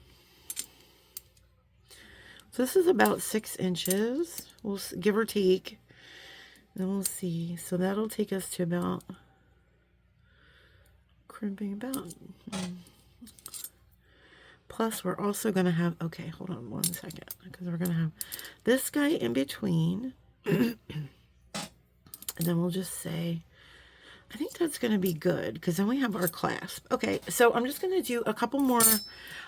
[SPEAKER 1] So this is about 6 inches. We'll give or take. And we'll see. So that'll take us to about, crimping about. Plus, we're also going to have, okay, hold on 1 second. Because we're going to have this guy in between. And then we'll just say, I think that's going to be good. Because then we have our clasp. Okay, so I'm just going to do a couple more.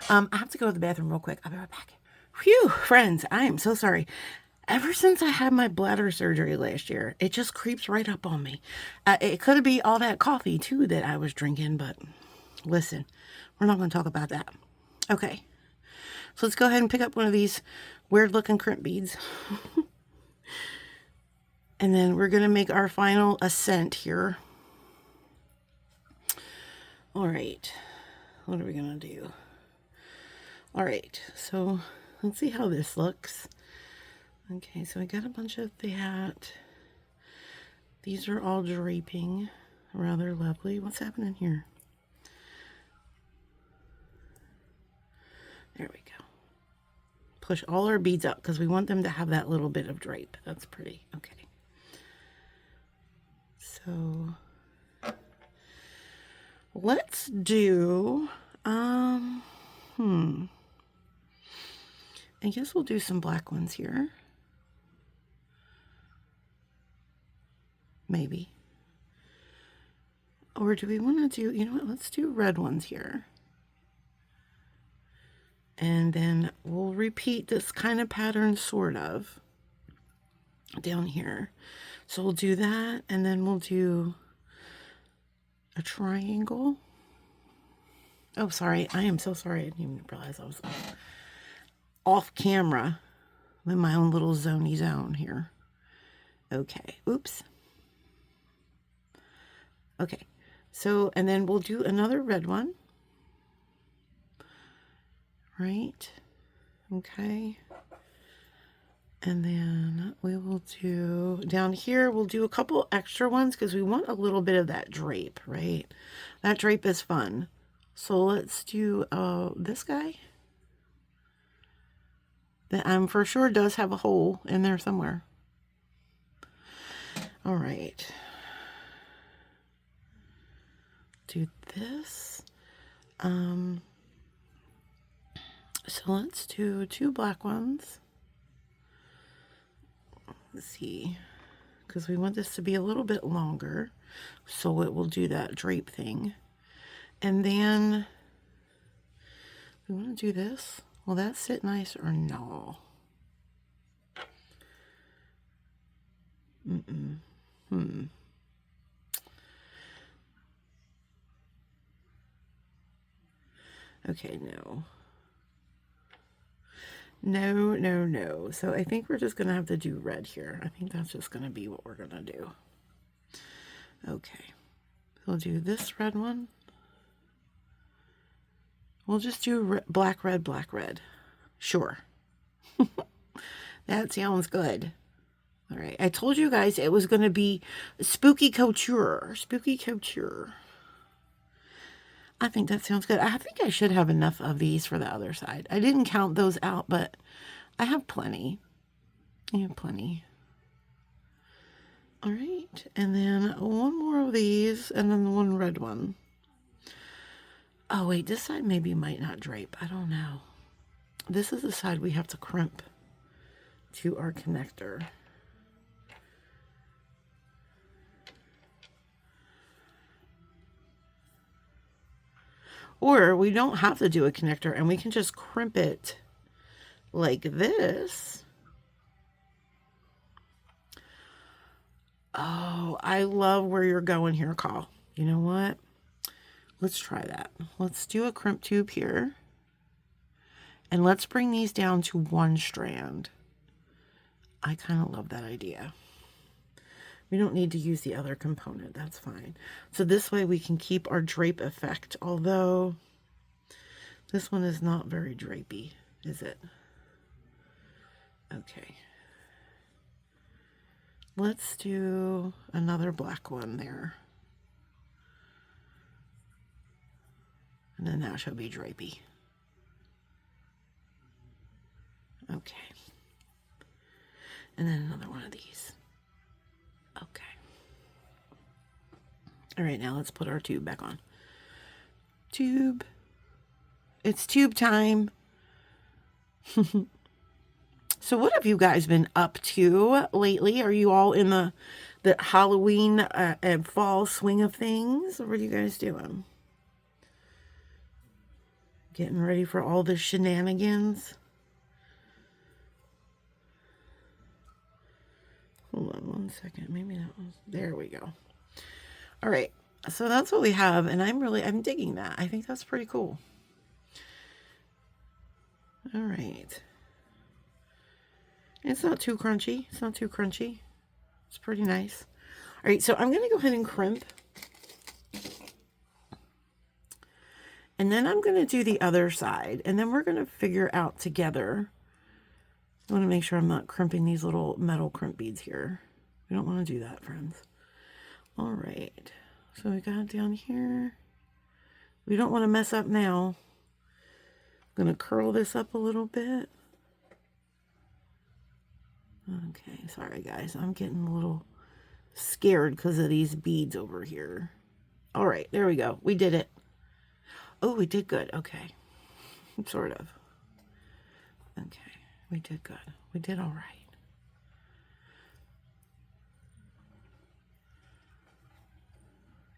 [SPEAKER 1] I have to go to the bathroom real quick. I'll be right back. Phew, friends, I am so sorry. Ever since I had my bladder surgery last year, it just creeps right up on me. It could be all that coffee, too, that I was drinking, but listen, we're not going to talk about that. Okay, so let's go ahead and pick up one of these weird-looking crimp beads. And then we're going to make our final ascent here. All right, what are we going to do? All right, so let's see how this looks. Okay, so I got a bunch of that. These are all draping. Rather lovely. What's happening here? There we go. Push all our beads up because we want them to have that little bit of drape. That's pretty. Okay. So let's do, I guess we'll do some black ones here. Maybe. Or do we want to do, you know what, let's do red ones here. And then we'll repeat this kind of pattern, sort of, down here. So we'll do that, and then we'll do a triangle. Oh, sorry. I am so sorry. I didn't even realize I was off camera in my own little zoney zone here. Okay. Oops. Okay. So, and then we'll do another red one. Right. Okay. And then we will do, down here, we'll do a couple extra ones because we want a little bit of that drape, right? That drape is fun. So let's do this guy. That for sure does have a hole in there somewhere. All right. Do this. So let's do 2 black ones. Let's see, because we want this to be a little bit longer, so it will do that drape thing. And then we want to do this. Will that sit nice or no? Okay, no. No, no, no. So I think we're just going to have to do red here. I think that's just going to be what we're going to do. Okay. We'll do this red one. We'll just do black, red, black, red. Sure. That sounds good. All right. I told you guys it was going to be spooky couture. Spooky couture. I think that sounds good. I think I should have enough of these for the other side. I didn't count those out, but I have plenty. I have plenty. All right. And then one more of these and then one red one. Oh, wait. This side maybe might not drape. I don't know. This is the side we have to crimp to our connector. Or we don't have to do a connector and we can just crimp it like this. Oh, I love where you're going here, Carl. You know what? Let's try that. Let's do a crimp tube here. And let's bring these down to one strand. I kind of love that idea. We don't need to use the other component. That's fine. So this way we can keep our drape effect. Although this one is not very drapey, is it? Okay. Let's do another black one there. And then that should be drapey. Okay. And then another one of these. Okay. All right, now let's put our tube back on. Tube. It's tube time. So what have you guys been up to lately? Are you all in the Halloween and fall swing of things? What are you guys doing? Getting ready for all the shenanigans? Hold on one second. Maybe that was... There we go. All right. So that's what we have. And I'm digging that. I think that's pretty cool. All right. It's not too crunchy. It's not too crunchy. It's pretty nice. All right. So I'm going to go ahead and crimp. And then I'm going to do the other side. And then we're going to figure out together... I want to make sure I'm not crimping these little metal crimp beads here. We don't want to do that, friends. All right. So we got it down here. We don't want to mess up now. I'm going to curl this up a little bit. Okay. Sorry, guys. I'm getting a little scared because of these beads over here. All right. There we go. We did it. Oh, we did good. Okay. Sort of. Okay. We did good. We did all right.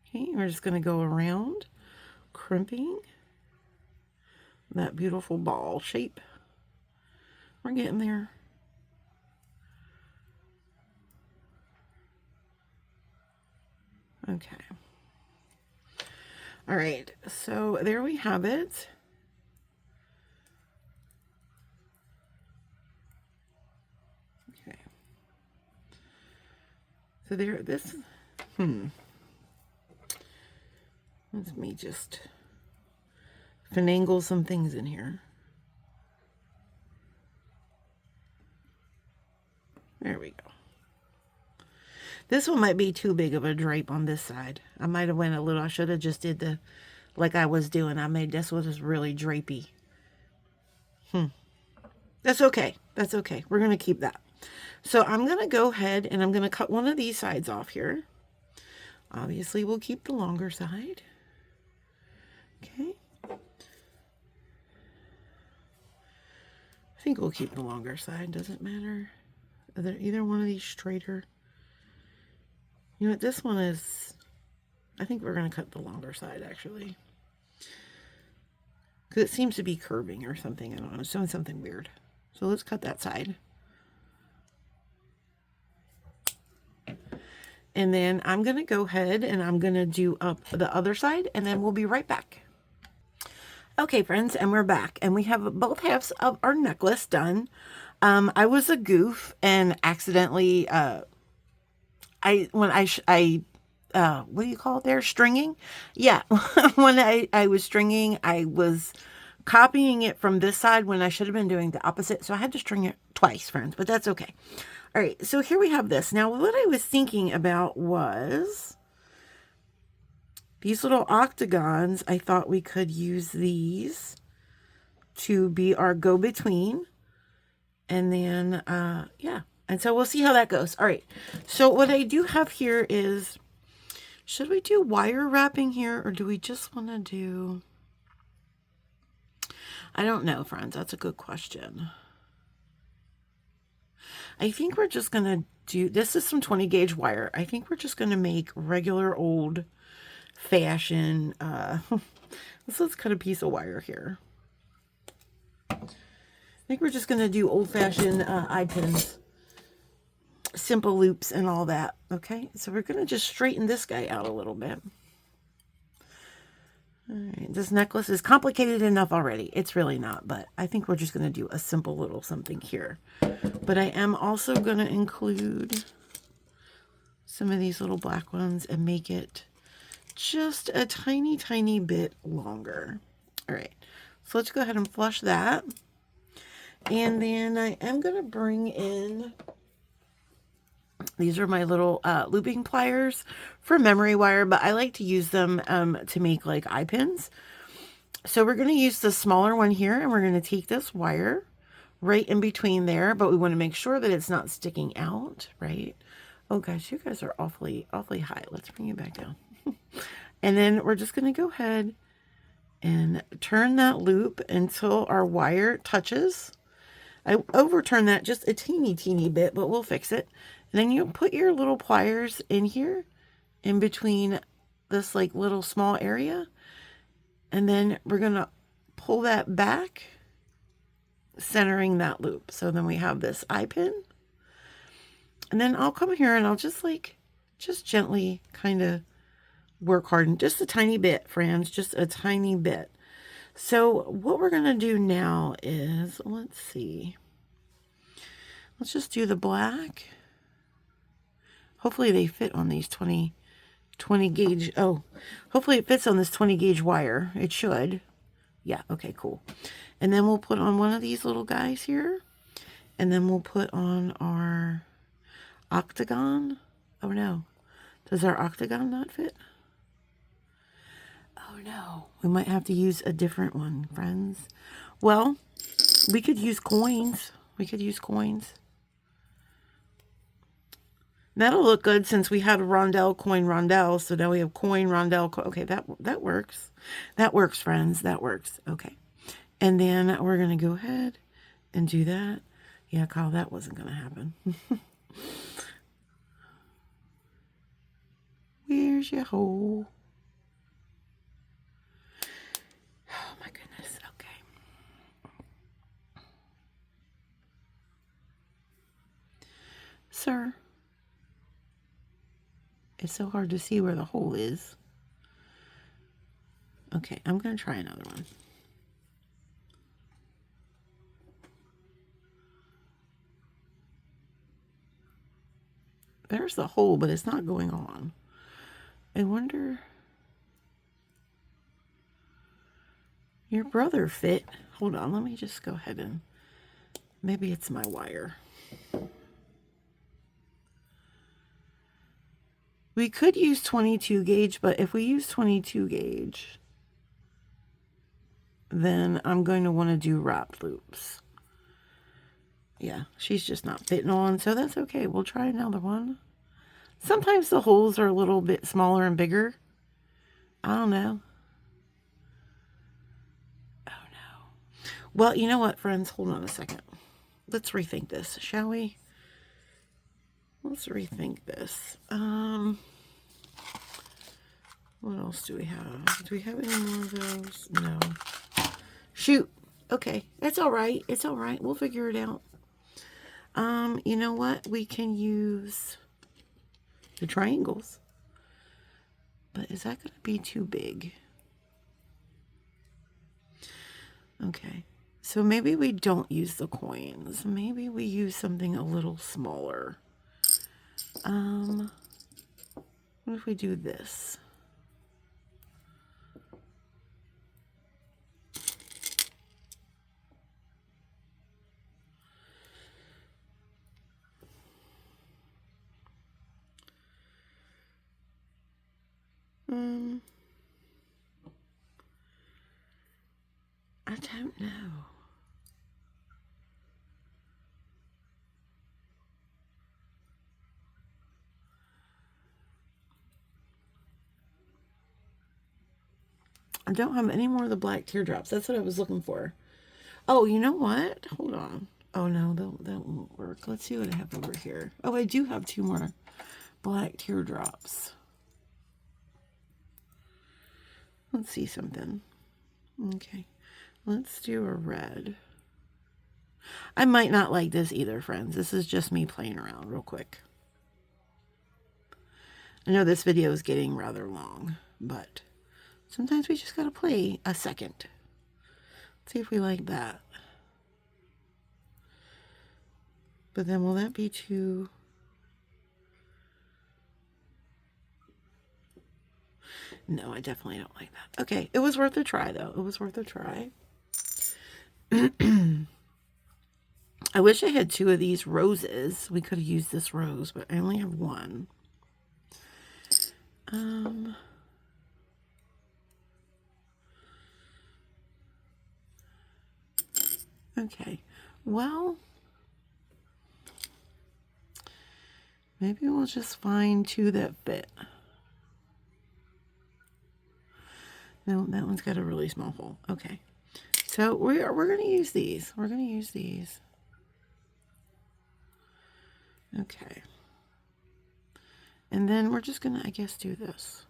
[SPEAKER 1] Okay, we're just going to go around, crimping that beautiful ball shape. We're getting there. Okay. All right, so there we have it. So there, let me just finagle some things in here. There we go. This one might be too big of a drape on this side. I might have went a little, I should have just did the, like I was doing. I made this one just really drapey. That's okay. That's okay. We're going to keep that. So I'm going to go ahead and I'm going to cut one of these sides off here. Obviously, we'll keep the longer side. Okay. I think we'll keep the longer side. Doesn't matter. Are there either one of these straighter? You know what? This one is... I think we're going to cut the longer side, actually. Because it seems to be curving or something. I don't know. It's doing something weird. So let's cut that side. And then I'm going to go ahead and I'm going to do up the other side and then we'll be right back. Okay, friends, and we're back, and we have both halves of our necklace done. I was a goof and accidentally, what do you call it there? Stringing? Yeah, when I was stringing, I was copying it from this side when I should have been doing the opposite, so I had to string it twice, friends, but that's okay. All right, so here we have this. Now, what I was thinking about was these little octagons. I thought we could use these to be our go-between. And then, yeah. And so we'll see how that goes. All right. So what I do have here is, should we do wire wrapping here, or do we just want to do... I don't know, friends. That's a good question. I think we're just going to do... This is some 20 gauge wire. I think we're just going to make regular old fashion... let's cut a piece of wire here. I think we're just going to do old-fashioned eye pins. Simple loops and all that. Okay, so we're going to just straighten this guy out a little bit. All right, this necklace is complicated enough already. It's really not, but I think we're just going to do a simple little something here. But I am also going to include some of these little black ones and make it just a tiny, tiny bit longer. All right, so let's go ahead and flush that. And then I am going to bring in... These are my little looping pliers for memory wire, but I like to use them to make like eye pins. So we're going to use the smaller one here, and we're going to take this wire right in between there, but we want to make sure that it's not sticking out, right? Oh gosh, you guys are awfully high. Let's bring you back down. And then we're just going to go ahead and turn that loop until our wire touches. I overturned that just a teeny bit, but we'll fix it. And then you put your little pliers in here, in between this like little small area. And then we're going to pull that back, centering that loop. So then we have this eye pin. And then I'll come here and I'll just gently kind of work hard. And just a tiny bit, friends, just a tiny bit. So what we're going to do now is, let's see. Let's just do the black. Hopefully they fit on these 20 gauge. Oh, hopefully it fits on this 20 gauge wire. It should. Yeah, okay, cool. And then we'll put on one of these little guys here. And then we'll put on our octagon. Oh no. Does our octagon not fit? Oh no. We might have to use a different one, friends. Well, we could use coins. We could use coins. That'll look good since we had a rondelle, coin, rondelle. So now we have coin, rondelle. Okay, that works. That works, friends. That works. Okay. And then we're going to go ahead and do that. Yeah, Kyle, that wasn't going to happen. Where's your hole? Oh, my goodness. Okay. Sir. It's so hard to see where the hole is. Okay, I'm going to try another one. There's the hole, but it's not going on. I wonder... Your brother fit. Hold on, let me just go ahead and... Maybe it's my wire. We could use 22 gauge, but if we use 22 gauge, then I'm going to want to do wrap loops. Yeah, she's just not fitting on, so that's okay. We'll try another one. Sometimes the holes are a little bit smaller and bigger. I don't know. Oh no. Well, you know what, friends? Hold on a second. Let's rethink this, shall we? Let's rethink this. What else do we have? Do we have any more of those? No. Shoot. Okay. It's all right. It's all right. We'll figure it out. You know what? We can use the triangles. But is that going to be too big? Okay. So maybe we don't use the coins. Maybe we use something a little smaller. What if we do this? I don't know. I don't have any more of the black teardrops. That's what I was looking for. Oh, you know what? Hold on. Oh, no, that won't work. Let's see what I have over here. Oh, I do have 2 more black teardrops. Let's see something. Okay. Let's do a red. I might not like this either, friends. This is just me playing around real quick. I know this video is getting rather long, but sometimes we just gotta play a second. Let's see if we like that. But then will that be too... No, I definitely don't like that. Okay, it was worth a try, though. It was worth a try. I wish I had 2 of these roses. We could have used this rose, but I only have 1. Okay, well, maybe we'll just find 2 that fit. No, that one's got a really small hole. Okay, so we're going to use these. We're going to use these. Okay. And then we're just going to, I guess, do this.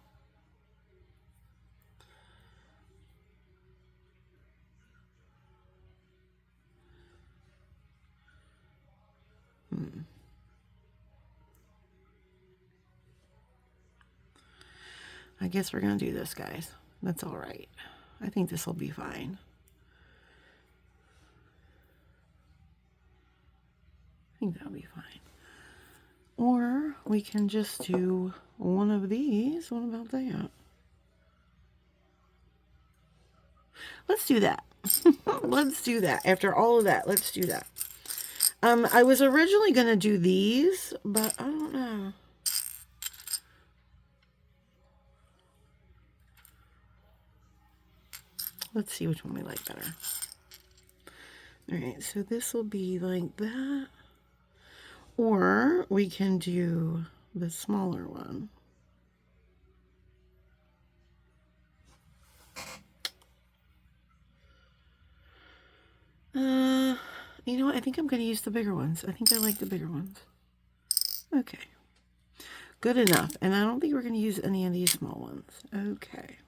[SPEAKER 1] I guess we're going to do this, guys. That's all right. I think this will be fine. I think that'll be fine. Or we can just do one of these. What about that? Let's do that. Let's do that. After all of that, let's do that. I was originally going to do these, but I don't know. Let's see which one we like better. All right, so this will be like that. Or we can do the smaller one. You know what? I think I'm going to use the bigger ones. I think I like the bigger ones. Okay. Good enough. And I don't think we're going to use any of these small ones. Okay.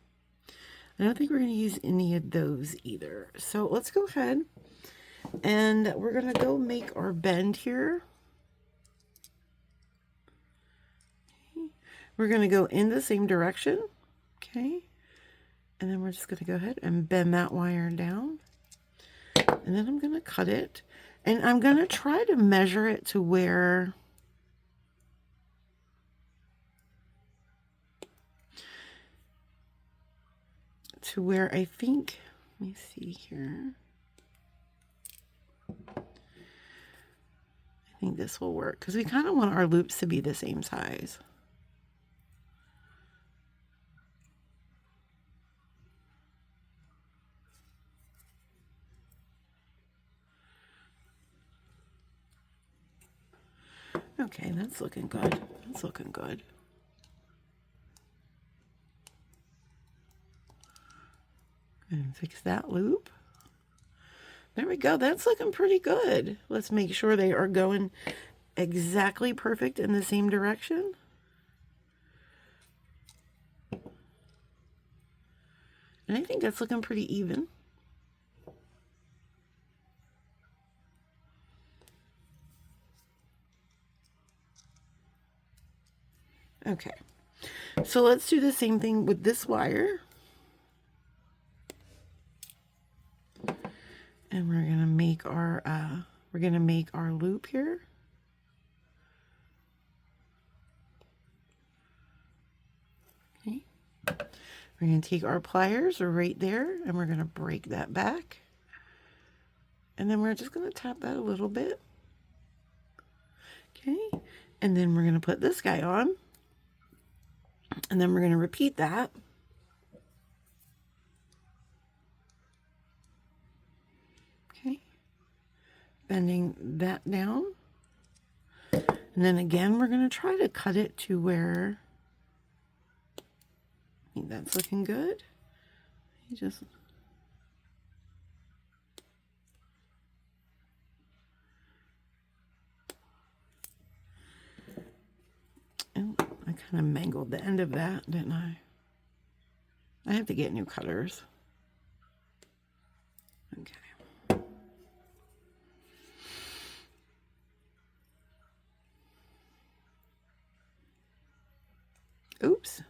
[SPEAKER 1] I don't think we're going to use any of those either. So let's go ahead and we're going to go make our bend here. Okay. We're going to go in the same direction. Okay. And then we're just going to go ahead and bend that wire down. And then I'm going to cut it. And I'm going to try to measure it to where I think, let me see here. I think this will work because we kind of want our loops to be the same size. Okay, that's looking good. That's looking good. And fix that loop. There we go. That's looking pretty good. Let's make sure they are going exactly perfect in the same direction. And I think that's looking pretty even. Okay, so let's do the same thing with this wire. we're going to make our loop here. Okay. We're going to take our pliers right there and we're going to break that back. And then we're just going to tap that a little bit. Okay. And then we're going to put this guy on. And then we're going to repeat that. Okay. Bending that down. And then again, we're going to try to cut it to where, I think that's looking good. You just, oh, I kind of mangled the end of that, didn't I? I have to get new cutters. Okay. Oops.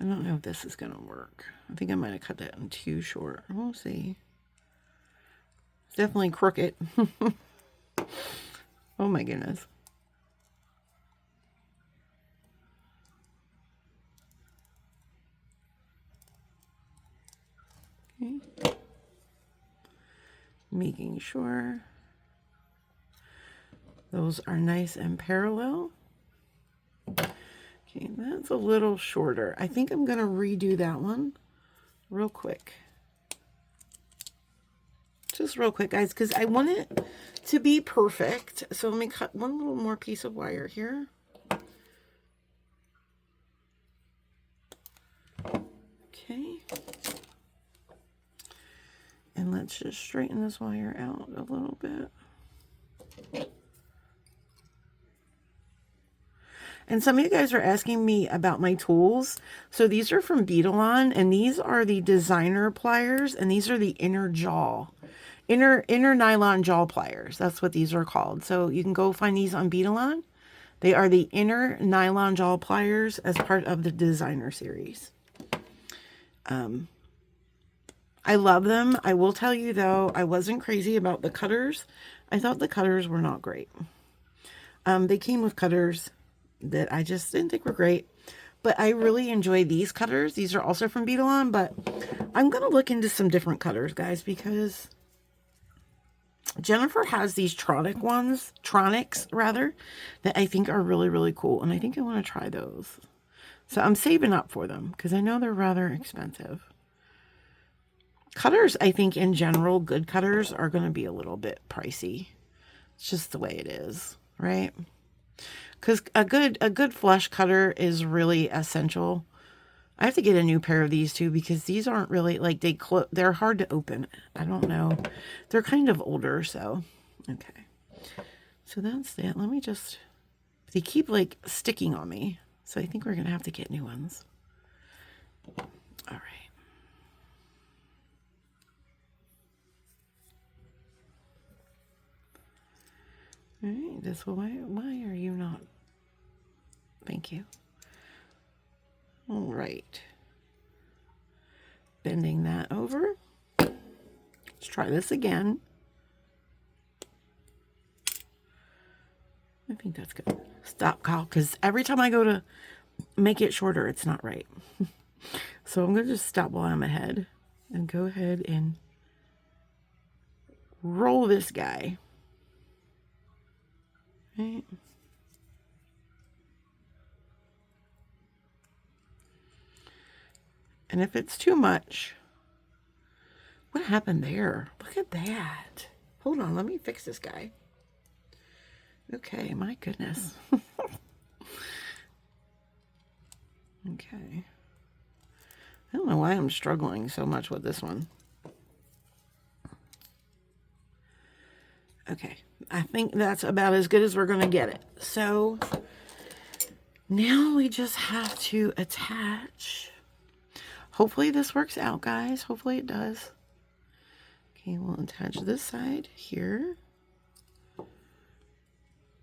[SPEAKER 1] I don't know if this is going to work. I think I might have cut that in too short. We'll see. It's definitely crooked. Oh my goodness. Okay. Making sure those are nice and parallel. Okay, that's a little shorter. I think I'm going to redo that one real quick. Just real quick, guys, because I want it to be perfect. So let me cut one little more piece of wire here. Okay. And let's just straighten this wire out a little bit. And some of you guys are asking me about my tools. So these are from Beadalon, and these are the designer pliers, and these are the inner nylon jaw pliers. That's what these are called. So you can go find these on Beadalon. They are the inner nylon jaw pliers as part of the designer series. I love them. I will tell you though, I wasn't crazy about the cutters. I thought the cutters were not great. They came with cutters that I just didn't think were great, but I really enjoy these cutters. These are also from Beadalon, but I'm going to look into some different cutters, guys, because Jennifer has these Tronics rather, that I think are really, really cool. And I think I want to try those. So I'm saving up for them because I know they're rather expensive. Cutters, I think in general, good cutters are going to be a little bit pricey. It's just the way it is, right? Because a good flush cutter is really essential. I have to get a new pair of these too because these aren't really like they're hard to open. I don't know. They're kind of older, so okay. So that's that. Let me just. They keep like sticking on me, so I think we're gonna have to get new ones. All right. All right, this why are you not? Thank you. All right. Bending that over. Let's try this again. I think that's good. Stop, Kyle, because every time I go to make it shorter, it's not right. So I'm going to just stop while I'm ahead and go ahead and roll this guy. Right. And if it's too much, what happened there? Look at that. Hold on, let me fix this guy. Okay, my goodness. Okay. I don't know why I'm struggling so much with this one. Okay, I think that's about as good as we're going to get it. So now we just have to attach. Hopefully this works out, guys. Hopefully it does. Okay, we'll attach this side here.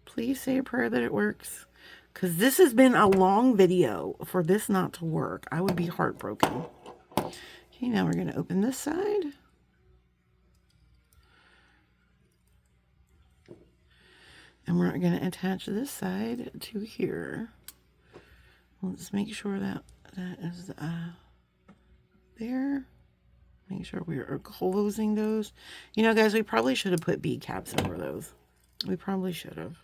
[SPEAKER 1] Please say a prayer that it works. Because this has been a long video for this not to work. I would be heartbroken. Okay, now we're going to open this side. And we're going to attach this side to here. Let's make sure that that is there. Make sure we are closing those. You know, guys, we probably should have put bead caps over those. We probably should have.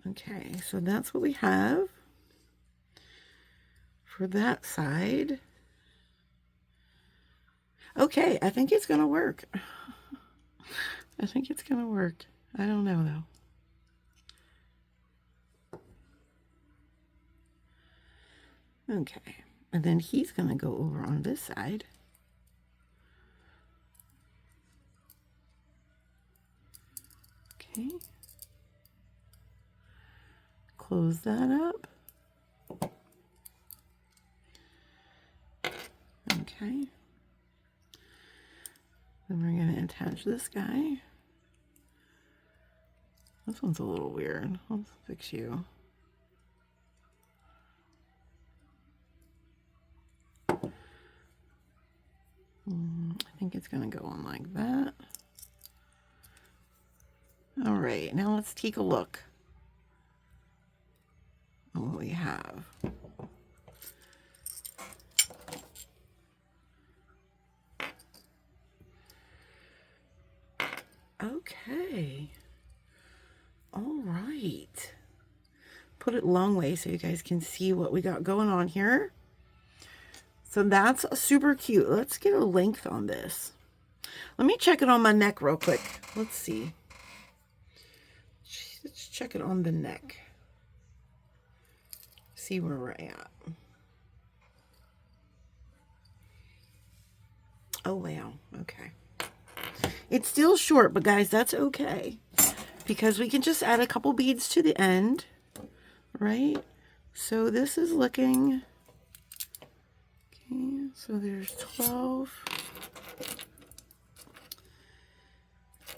[SPEAKER 1] Okay, so that's what we have for that side. Okay, I think it's going to work. I think it's going to work. I don't know, though. Okay, and then he's going to go over on this side. Okay. Close that up. Okay. Then we're going to attach this guy. This one's a little weird. Let's fix you. I think it's going to go on like that. All right, now let's take a look at what we have. Okay. All right. Put it long way so you guys can see what we got going on here. So that's super cute. Let's get a length on this. Let me check it on my neck real quick. Let's see. Let's check it on the neck. See where we're at. Oh, wow. Okay. It's still short, but guys, that's okay. Because we can just add a couple beads to the end. Right? So this is looking... Okay, so there's 12.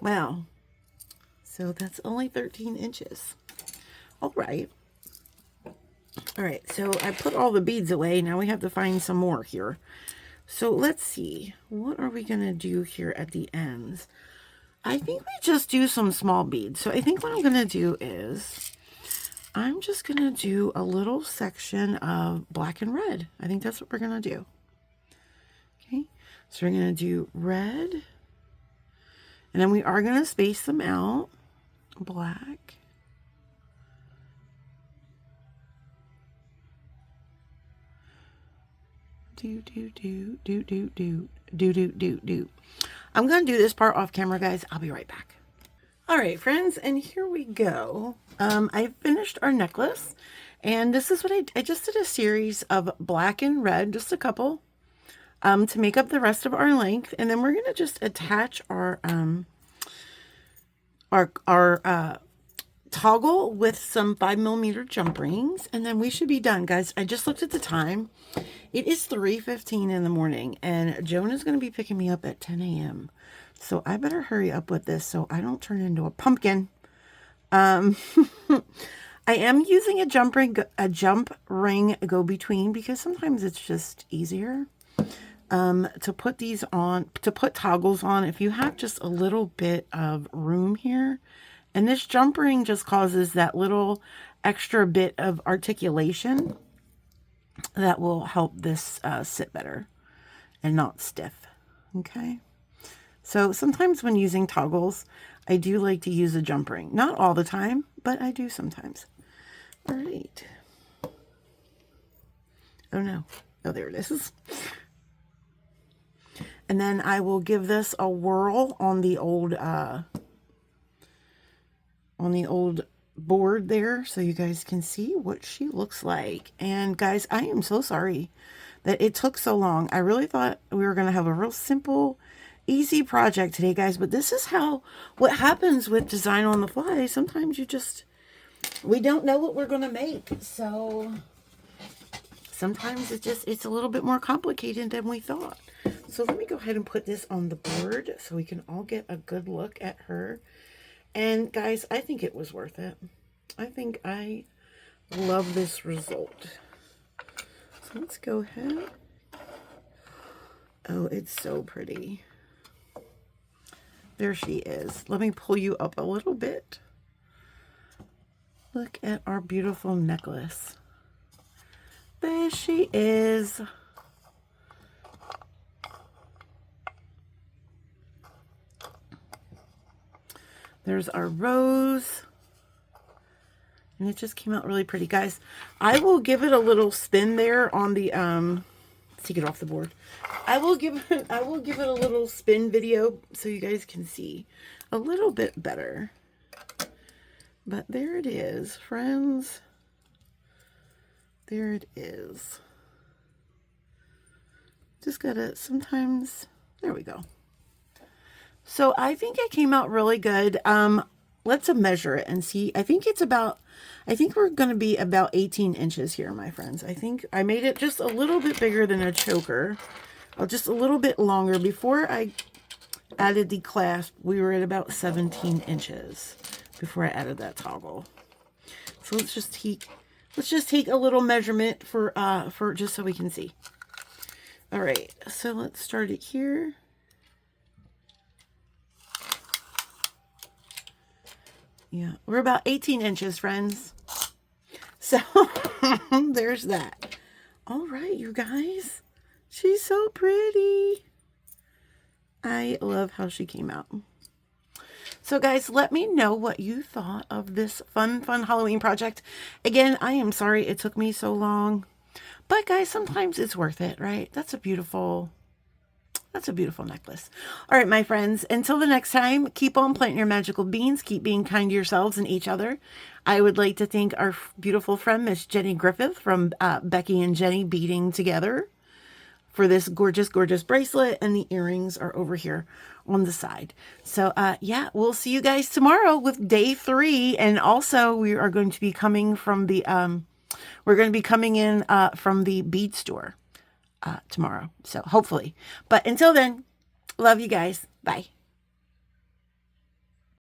[SPEAKER 1] Wow. So that's only 13 inches. All right. All right, so I put all the beads away. Now we have to find some more here. So let's see. What are we going to do here at the ends? I think we just do some small beads. So I think what I'm going to do is I'm just going to do a little section of black and red. I think that's what we're going to do. Okay, so we're going to do red. And then we are going to space them out. Black. Do. I'm going to do this part off camera, guys. I'll be right back. All right, friends, and here we go. I finished our necklace, and this is what I just did a series of black and red, just a couple, to make up the rest of our length, and then we're going to just attach our toggle with some 5mm jump rings, and then we should be done, guys. I just looked at the time. It is 3:15 in the morning, and Joan is going to be picking me up at 10 a.m. So I better hurry up with this so I don't turn into a pumpkin. I am using a jump ring go-between because sometimes it's just easier to put these on, to put toggles on if you have just a little bit of room here. And this jump ring just causes that little extra bit of articulation that will help this sit better and not stiff. Okay. So sometimes when using toggles, I do like to use a jump ring. Not all the time, but I do sometimes. All right. Oh no. Oh, there it is. And then I will give this a whirl on the old board there so you guys can see what she looks like. And guys, I am so sorry that it took so long. I really thought we were going to have a real simple, easy project today, guys, but this is what happens with design on the fly. Sometimes we don't know what we're going to make. So sometimes it's a little bit more complicated than we thought. So let me go ahead and put this on the board so we can all get a good look at her. And guys, I think it was worth it. I think I love this result. So let's go ahead. Oh, it's so pretty. There she is. Let me pull you up a little bit. Look at our beautiful necklace. There she is. There's our rose. And it just came out really pretty. Guys, I will give it a little spin there on the let's take it off the board. I will give it a little spin video so you guys can see a little bit better. But there it is, friends. There it is. Just gotta sometimes, there we go. So I think it came out really good. Let's measure it and see. I think we're going to be about 18 inches here, my friends. I think I made it just a little bit bigger than a choker. Just a little bit longer. Before I added the clasp, we were at about 17 inches before I added that toggle. So let's just take a little measurement for just so we can see. All right, so let's start it here. Yeah, we're about 18 inches, friends. So there's that. All right, you guys. She's so pretty. I love how she came out. So guys, let me know what you thought of this fun Halloween project. Again, I am sorry it took me so long. But guys, sometimes it's worth it, right? That's a beautiful necklace. All right, my friends, until the next time, keep on planting your magical beans. Keep being kind to yourselves and each other. I would like to thank our beautiful friend, Miss Jenny Griffith from Becky and Jenny Beading Together for this gorgeous, gorgeous bracelet. And the earrings are over here on the side. So, yeah, we'll see you guys tomorrow with day 3. And also, we are going to be coming from the, from the bead store tomorrow. So hopefully, but until then, love you guys. Bye.